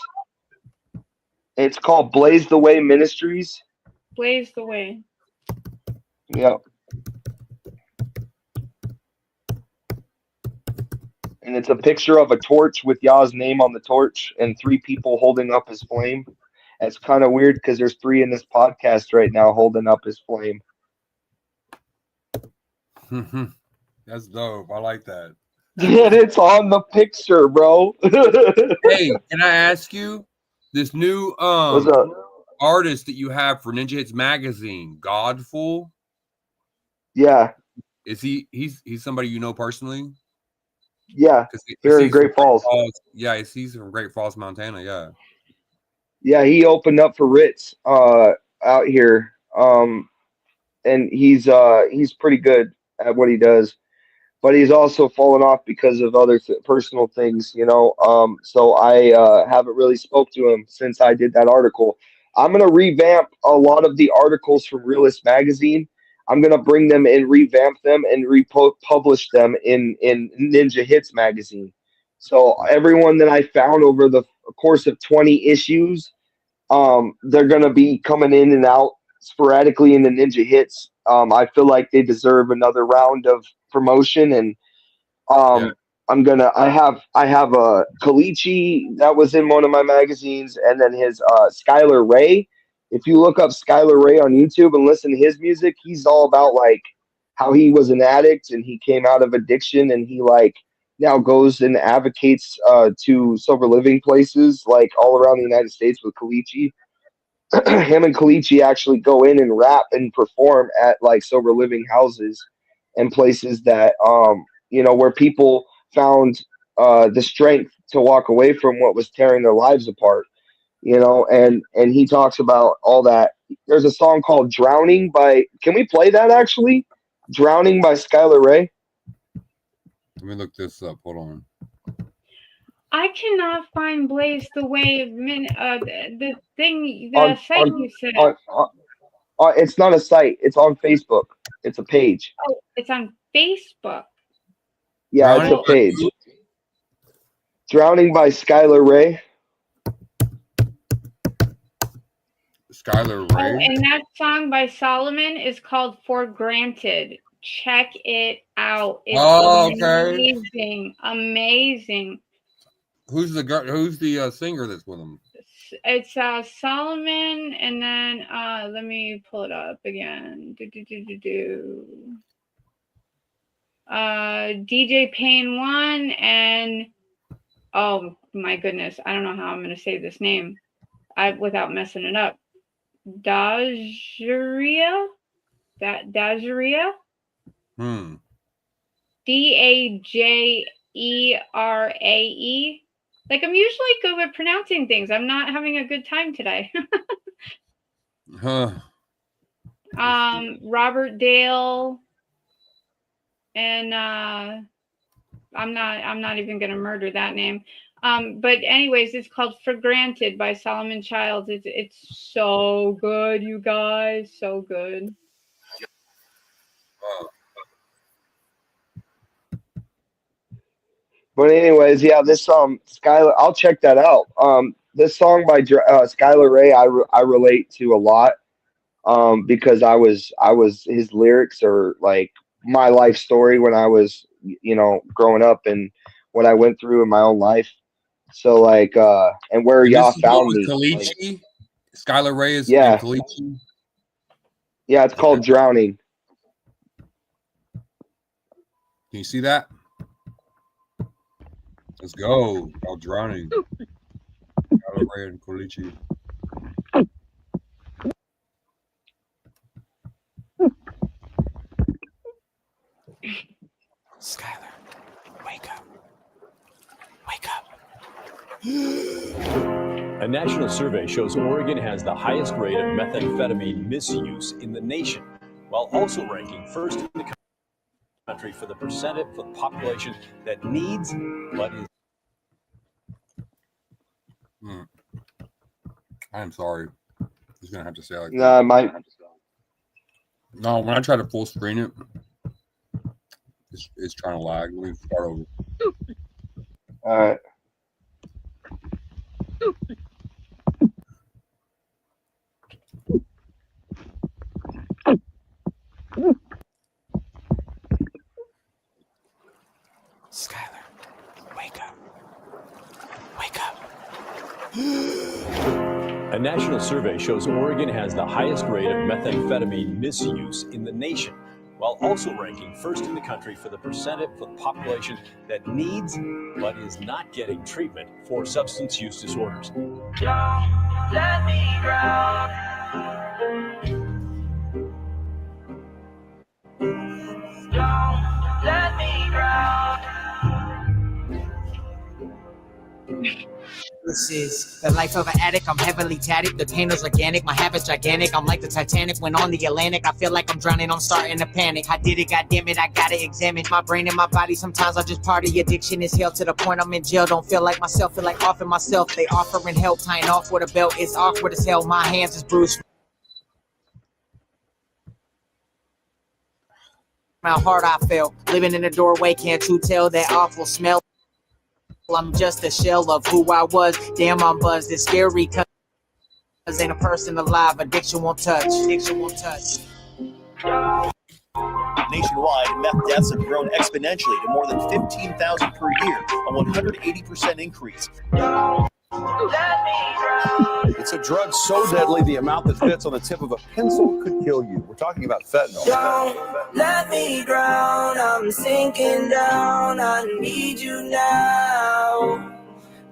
It's called Blaze the Way Ministries. Blaze the Way. Yep. And it's a picture of a torch with Yah's name on the torch and 3 people holding up his flame. It's kind of weird because there's 3 in this podcast right now holding up his flame. That's dope. I like that. And it's on the picture, bro. Hey, can I ask you this new What's up? artist that you have for Ninja Hits Magazine, Godful? Yeah. Is he's somebody you know personally? Yeah. Here in Great Falls. Yeah, he's from Great Falls, Montana. Yeah. Yeah, he opened up for Ritz out here. And he's pretty good at what he does. But he's also fallen off because of other personal things, you know. So I haven't really spoke to him since I did that article. I'm gonna revamp a lot of the articles from Realist Magazine. I'm gonna bring them and revamp them and republish them in Ninja Hits Magazine. So everyone that I found over the course of 20 issues, they're gonna be coming in and out sporadically in the Ninja Hits. I feel like they deserve another round of promotion, and Yeah. I have a Kalichi that was in one of my magazines, and then his Skylar Ray. If you look up Skylar Ray on YouTube and listen to his music, he's all about like how he was an addict and he came out of addiction, and he like now goes and advocates to sober living places like all around the United States with Kalichi. Him and Kalichi actually go in and rap and perform at like sober living houses and places that you know, where people found the strength to walk away from what was tearing their lives apart, you know. And he talks about all that. There's a song called Drowning by, can we play that actually? Drowning by Skylar Ray. Let me look this up. Hold on. I cannot find Blaze the Way. The thing, the site you said. It's not a site. It's on Facebook. It's a page. Oh, it's on Facebook. Yeah, it's a page. Drowning by Skylar Ray. Skylar Ray. Oh, and that song by Solomon is called For Granted. Check it out. It's amazing. Amazing. Who's the singer that's with him? It's Solomon, and then let me pull it up again. DJ Payne 1, and oh my goodness, I don't know how I'm going to say this name without messing it up. Dajeria? Dajeria? Dajerae. Like, I'm usually good with pronouncing things. I'm not having a good time today. Robert Dale, and I'm not even gonna murder that name. But anyways, it's called For Granted by Solomon Childs. It's so good, you guys. So good. But anyways, yeah, this Skylar, I'll check that out. This song by Skylar Ray, I relate to a lot. Because I was his lyrics are like my life story when I was, growing up and what I went through in my own life. So like, and where And y'all this is found me. Kalichi. Like, Skylar Ray is yeah. Kalichi. Yeah, it's called Drowning. Can you see that? Let's go. Called Drowning. Skylar Ray and Kalichi. Skylar, wake up. Wake up. A national survey shows Oregon has the highest rate of methamphetamine misuse in the nation, while also ranking first in the country for the percentage of the population that needs but is. I'm sorry. He's gonna have to say it like that. No, when I try to full screen it, it's trying to lag. Let me start over. All right. Skylar, wake up. Wake up. A national survey shows Oregon has the highest rate of methamphetamine misuse in the nation, while also ranking first in the country for the percentage of the population that needs but is not getting treatment for substance use disorders. Don't let me drown. Don't let me drown. This is the life of an addict. I'm heavily tatted. The pain is organic. My habits gigantic. I'm like the Titanic when on the Atlantic. I feel like I'm drowning. I'm starting to panic. I did it. Goddamn it. I gotta examine my brain and my body. Sometimes I just party. Addiction is hell to the point I'm in jail. Don't feel like myself. Feel like offing myself. They offering help. Tying off with a belt. It's awkward as hell. My hands is bruised. How hard I felt. Living in the doorway. Can't you tell that awful smell? I'm just a shell of who I was. Damn, I'm buzzed. It's scary cause ain't a person alive. Addiction won't touch. Addiction won't touch. Nationwide, meth deaths have grown exponentially to more than 15,000 per year, a 180% increase. It's a drug so deadly the amount that fits on the tip of a pencil could kill you. We're talking about fentanyl. Don't let me drown, I'm sinking down, I need you now.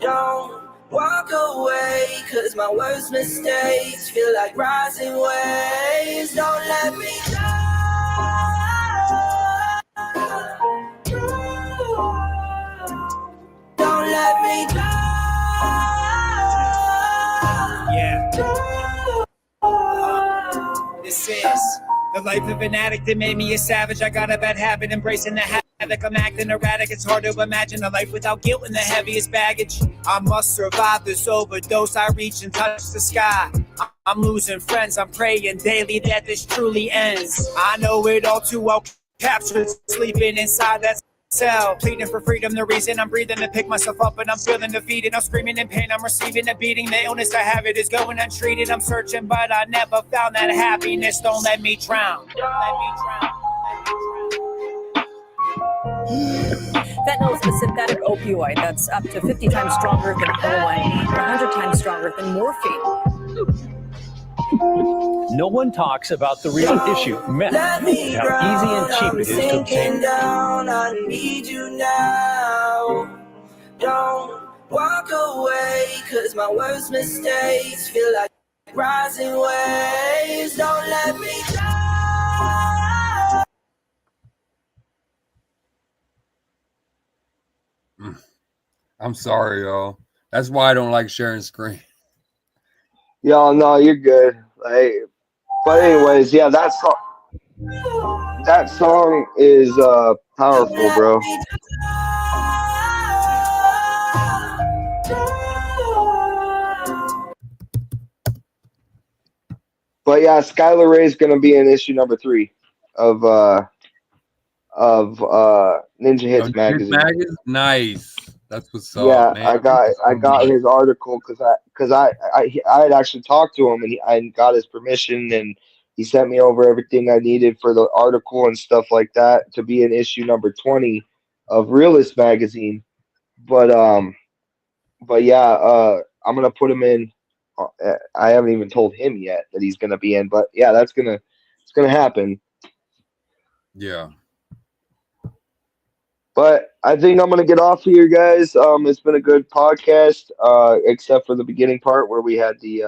Don't walk away, cause my worst mistakes feel like rising waves. Don't let me down. Don't let me down. This is the life of an addict that made me a savage. I got a bad habit, embracing the havoc. I'm acting erratic. It's hard to imagine a life without guilt and the heaviest baggage. I must survive this overdose. I reach and touch the sky. I'm losing friends. I'm praying daily that this truly ends. I know it all too well. Captured, sleeping inside that cell, pleading for freedom, the reason I'm breathing to pick myself up, and I'm feeling defeated. I'm screaming in pain, I'm receiving a beating. The illness I have, it is going untreated. I'm searching, but I never found that happiness. Don't let me drown. Don't let me drown. Fentanyl is a synthetic opioid that's up to 50 times stronger than heroin, 100 times stronger than morphine. No one talks about the real issue, meth, how easy and cheap it is to obtain. Down, I need you now. Don't walk away, cause my worst mistakes feel like rising waves. Don't let me down. I'm sorry, y'all. That's why I don't like sharing screen. Y'all, no, you're good. Like, but anyways, yeah, that song is powerful, bro. But yeah, Skylar Ray is going to be in issue number 3 of Ninja Hits magazine. Nice. That's what's Yeah, up, man. I got his article because I had actually talked to him and I got his permission and he sent me over everything I needed for the article and stuff like that to be in issue number 20 of Realist magazine. But yeah, I'm gonna put him in. I haven't even told him yet that he's gonna be in, but yeah, it's gonna happen. Yeah. But I think I'm gonna get off here, guys. It's been a good podcast, except for the beginning part where we had the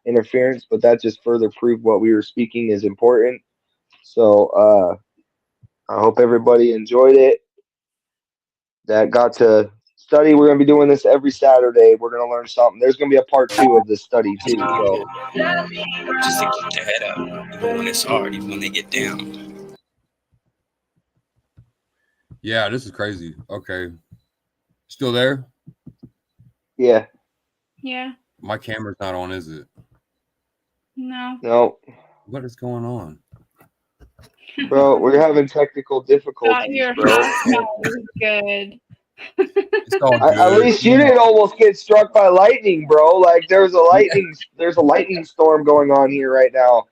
interference, but that just further proved what we were speaking is important. So I hope everybody enjoyed it. That got to study. We're gonna be doing this every Saturday. We're gonna learn something. There's gonna be a part 2 of this study too. So just to keep their head up, even when it's hard, even when they get down. Yeah, this is crazy. Okay. Still there? Yeah. Yeah. My camera's not on, is it? No. No. What is going on? Bro, we're having technical difficulties, bro. Good. It's all good. At least you didn't almost get struck by lightning, bro. Like there's a lightning storm going on here right now.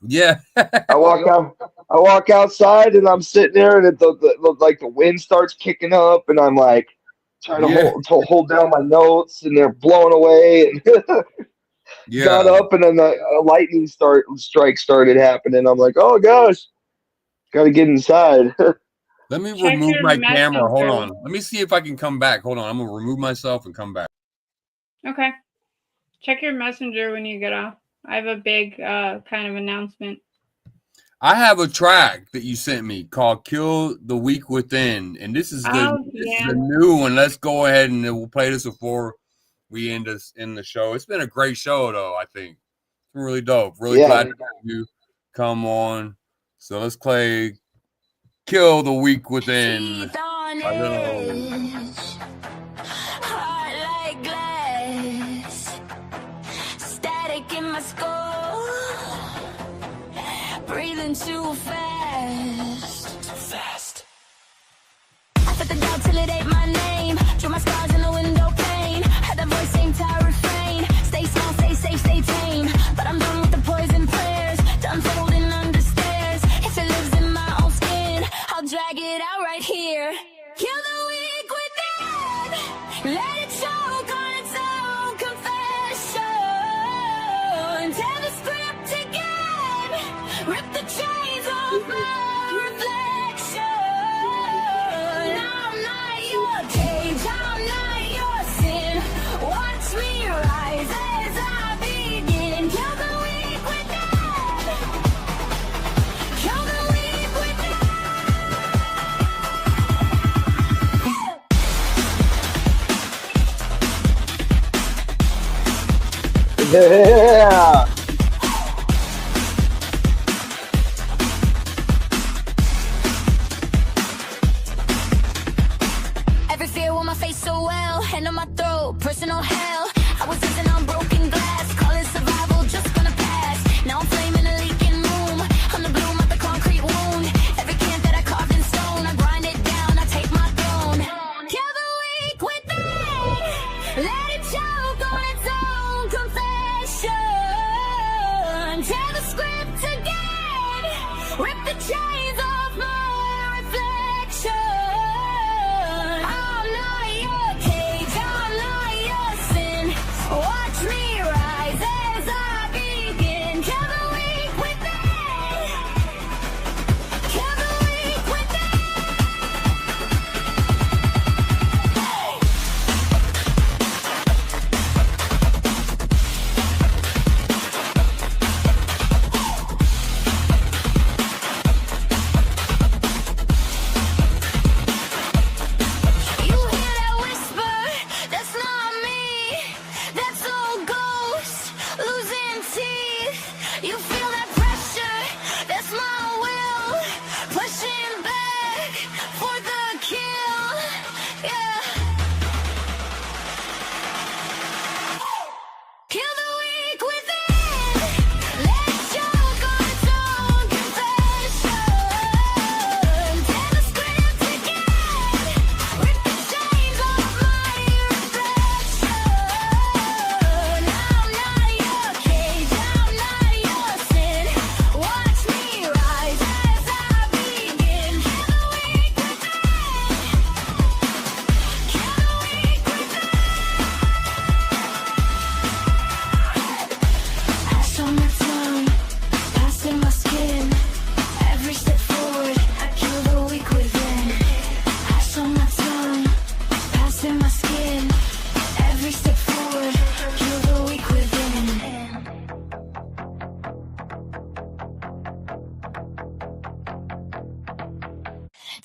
Yeah. I walk outside and I'm sitting there and the wind starts kicking up and I'm like trying to hold down my notes and they're blowing away and got up and then a lightning strike started happening. I'm like, oh gosh, gotta get inside. Let me remove my camera. Hold on. Let me see if I can come back. Hold on. I'm gonna remove myself and come back. Okay. Check your messenger when you get off. I have a big kind of announcement. I have a track that you sent me called Kill the Weak Within. And this is the new one. Let's go ahead and we'll play this before we end the show. It's been a great show, though, I think. It's been really dope. Really glad to have you come on. So let's play Kill the Weak Within. I don't know. Breathing too fast. I put the doubt till it ain't my name. Drew my scars in the window pane. Had that voice same tired refrain. Stay small, stay safe, stay tame. But I'm done with the poison prayers. Done folding under stairs. If it lives in my own skin, I'll drag it out right here. Kill the weak within. Let it choke on its own confession. Tear the script again. Rip the chains off my reflection. I'm not your cage, I'm not your sin. Watch me rise as I begin. Kill the weak within. Kill the weak within. Yeah. So well, hand on my throat, personal hell. I was sitting on broken glass, call it survival, just gonna pass. Now I'm flaming a leaking room, I'm the bloom of the concrete wound. Every can that I carved in stone, I grind it down, I take my throne. Kill the weak within, let it choke on its own confession.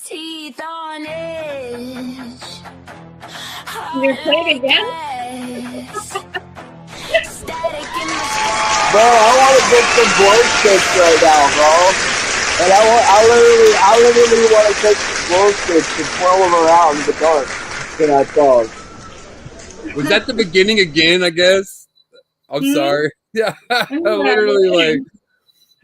teeth on edge. You're playing again? Static in my Bro, I want to get some glow sticks right now, bro. And I literally want to take some glow sticks and twirl them around in the dark to that song. Was that the beginning again? I guess. I'm sorry. Yeah, I literally like.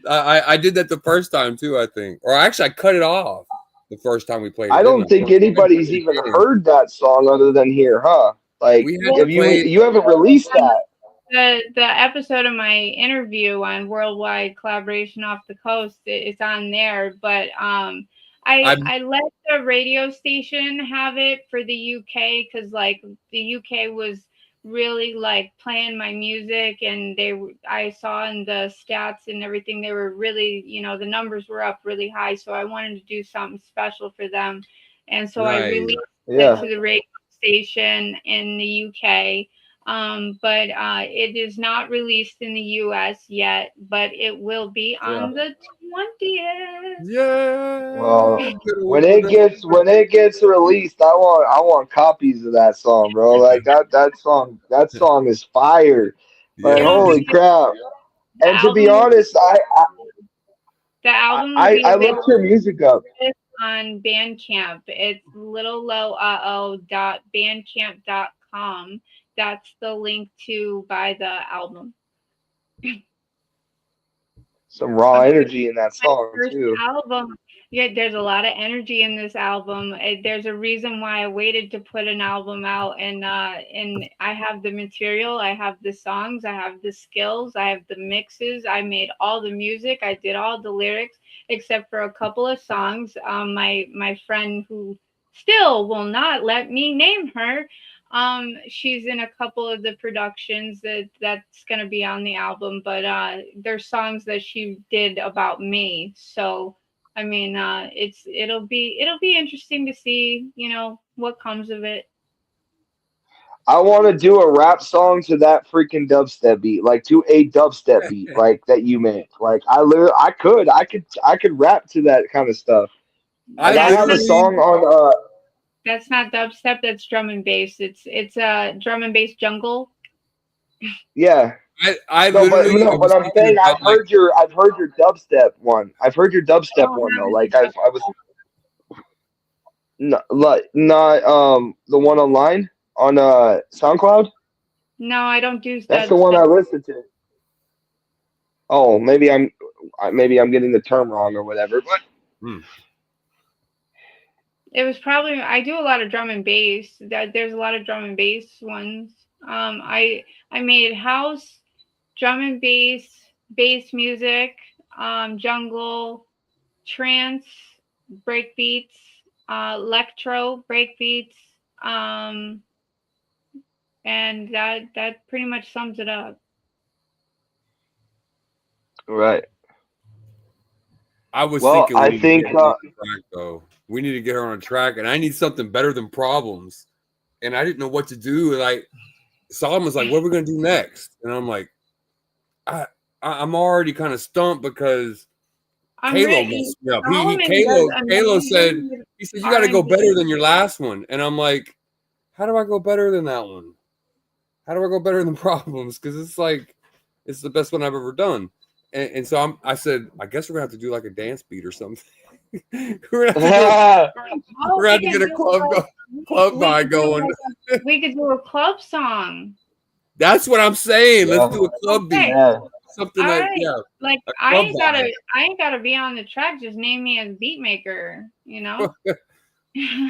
I did that the first time too. I think, or actually, I cut it off the first time we played it. I don't think anybody's even heard that song other than here, huh? Like, if you haven't released that. The episode of my interview on Worldwide Collaboration Off the Coast, it's on there, but I let the radio station have it for the UK because like the UK was really like playing my music, and I saw in the stats and everything they were really, you know, the numbers were up really high, so I wanted to do something special for them, and so I released it to the radio station in the UK. But it is not released in the US yet, but it will be on the 20th. Yeah. Well, when it gets released, I want copies of that song, bro. Like that song is fire. Like holy crap. And to be honest, I looked your music up on Bandcamp. It's littlelowoo.bandcamp.com. That's the link to buy the album. Some raw energy in that song too. Album. Yeah, there's a lot of energy in this album. There's a reason why I waited to put an album out, and I have the material, I have the songs, I have the skills, I have the mixes, I made all the music, I did all the lyrics, except for a couple of songs. My friend who still will not let me name her. She's in a couple of the productions that's gonna be on the album, but there's songs that she did about me. So I mean, it'll be interesting to see, you know, what comes of it. I want to do a rap song to that freaking dubstep beat, like to a dubstep beat, like that you make. Like I could rap to that kind of stuff. Like, I have a song on That's not dubstep. That's drum and bass. It's a drum and bass jungle. Yeah. But I'm saying I've heard your dubstep one. I've heard your dubstep one though. Like I was not the one online on SoundCloud. No, I don't do that. That's the one I listened to. Oh, maybe I'm getting the term wrong or whatever. But it was probably, I do a lot of drum and bass. There's a lot of drum and bass ones. I made house, drum and bass music, jungle, trance, breakbeats, electro breakbeats, and that pretty much sums it up. Right. I was thinking we need to get her on a track, though. We need to get her on a track, and I need something better than Problems. And I didn't know what to do. Like Solomon was like, "What are we gonna do next?" And I'm like, I'm already kind of stumped because Kalo messed me up. Kalo said, you got to go better than your last one. And I'm like, how do I go better than that one? How do I go better than Problems? Because it's like, it's the best one I've ever done. And so I said, I guess we're going to have to do like a dance beat or something. we're going to have to get a club vibe going. We could do a club song. That's what I'm saying. Let's do a club beat. Yeah. Something like I ain't gotta be on the track. Just name me as beat maker, you know.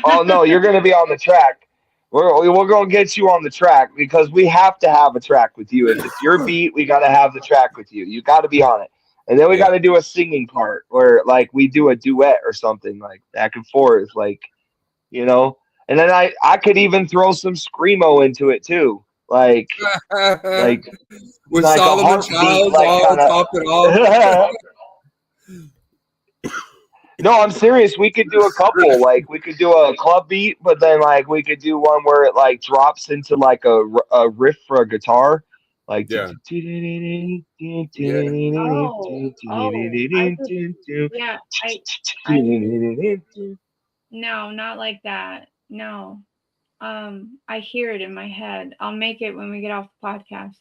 Oh no, you're gonna be on the track. We're gonna get you on the track because we have to have a track with you. If it's your beat, we gotta have the track with you. You gotta be on it, and then we gotta do a singing part where like we do a duet or something like back and forth, like you know. And then I could even throw some screamo into it too. Like with like Solomon Childs all top it off. No, I'm serious. We could do a couple. Like we could do a club beat, but then like we could do one where it like drops into like a riff for a guitar. Like No, not like that. No. I hear it in my head. I'll make it when we get off the podcast.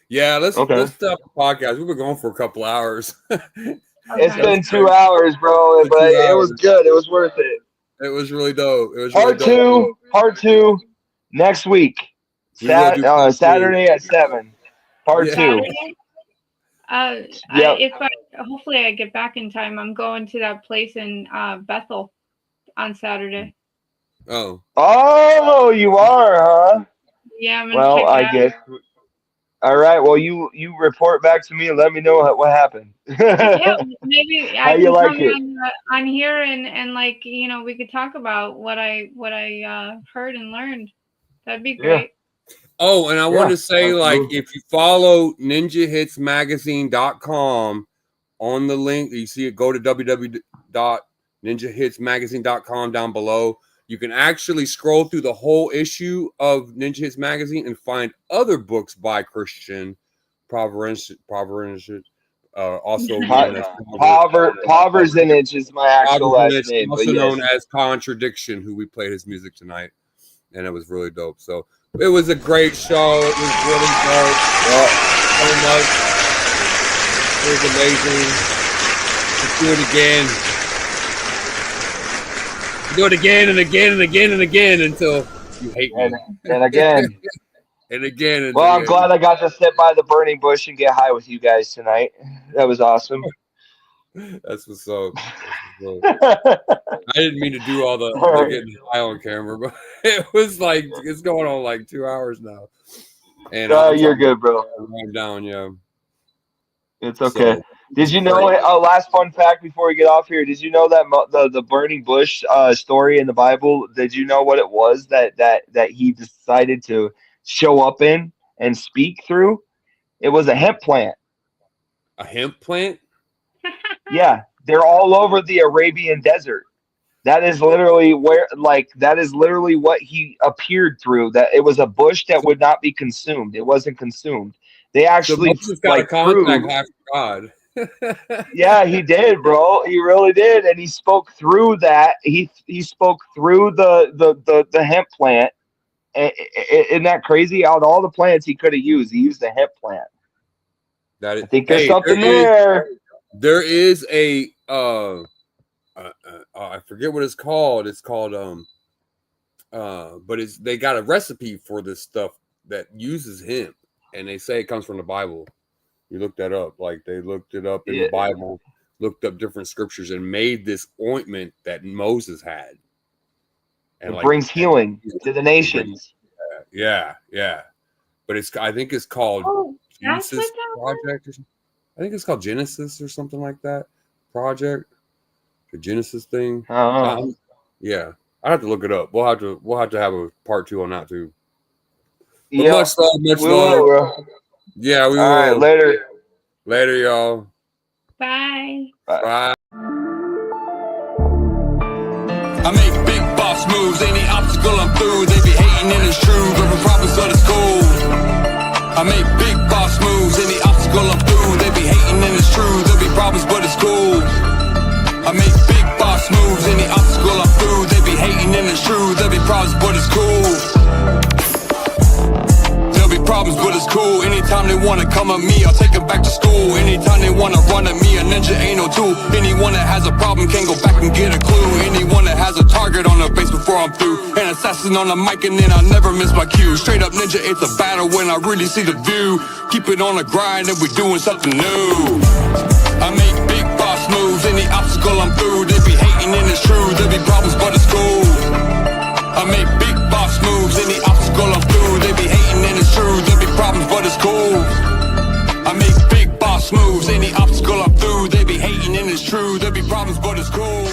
Yeah, let's stop the podcast. We've been going for a couple hours. It's been 2 hours, bro, but it was good. It was worth it. It was really dope. It was part two next week. Saturday at 7. Part 2. Hopefully I get back in time. I'm going to that place in Bethel on Saturday. Oh, you are, huh? Yeah, I'm gonna check it I guess. All right. Well, you report back to me and let me know what happened. Yeah, maybe I can come on here and like, you know, we could talk about what I heard and learned. That'd be great. Yeah. Oh, and I want to say, like, if you follow ninjahitsmagazine.com on the link, you see it, go to www.ninjahitsmagazine.com down below. You can actually scroll through the whole issue of Ninja Hits Magazine and find other books by Christian Proverenz, also known as Proverenz is my actual last name, also known as Contradiction, who we played his music tonight, and it was really dope. So it was a great show. It was really dope. So much. It was amazing. Let's do it again. Do it again and again and again and again until you hate me. And again. And again. Well, I'm glad I got to sit by the burning bush and get high with you guys tonight. That was awesome. That's what's up. I didn't mean to do all the getting high on camera, but it was like, it's going on like 2 hours now. And you're good, bro. I'm down, yeah. It's okay. So, did you know, last fun fact before we get off here, did you know that the burning bush story in the Bible, did you know what it was that he decided to show up in and speak through? It was a hemp plant. A hemp plant? Yeah, they're all over the Arabian desert. That is literally what he appeared through. That it was a bush that would not be consumed. It wasn't consumed. They actually contact God. Yeah, he did, bro. He really did, and he spoke through that. He spoke through the hemp plant. Isn't that crazy? Out of all the plants he could have used, he used the hemp plant. I think there's something there. There is a I forget what it's called. It's called but they got a recipe for this stuff that uses hemp, and they say it comes from the Bible. You look that up. Like, they looked it up in the Bible, looked up different scriptures, and made this ointment that Moses had. And it brings healing to the nations. Yeah. But I think it's called Genesis Project. I think it's called Genesis or something like that. Project, the Genesis thing. Yeah, I have to look it up. We'll have to have a part 2 on that too. But much love. Yeah, we will. All right, later, y'all. Bye. Bye. I make big boss moves, any obstacle I'm through. They be hating and it's true, gripping problems but it's cool. I make big boss moves, any obstacle I'm through. They be hating and it's true, there'll be problems but it's cool. I make big boss moves, any obstacle I'm through. They be hating and it's true, there'll be problems but it's cool. Problems, but it's cool. Anytime they wanna come at me, I'll take them back to school. Anytime they wanna run at me, a ninja ain't no tool. Anyone that has a problem can go back and get a clue. Anyone that has a target on their face before I'm through. An assassin on the mic and then I never miss my cue. Straight up ninja, it's a battle when I really see the view. Keep it on the grind and we doing something new. I make big boss moves, any obstacle I'm through. They be hating and it's true, there be problems, but it's cool. I make big boss moves, any obstacle I'm through. They be hating and it's true, there be problems, but it's cool. I make big boss moves, any obstacle I'm through. They be hating and it's true, there be problems, but it's cool.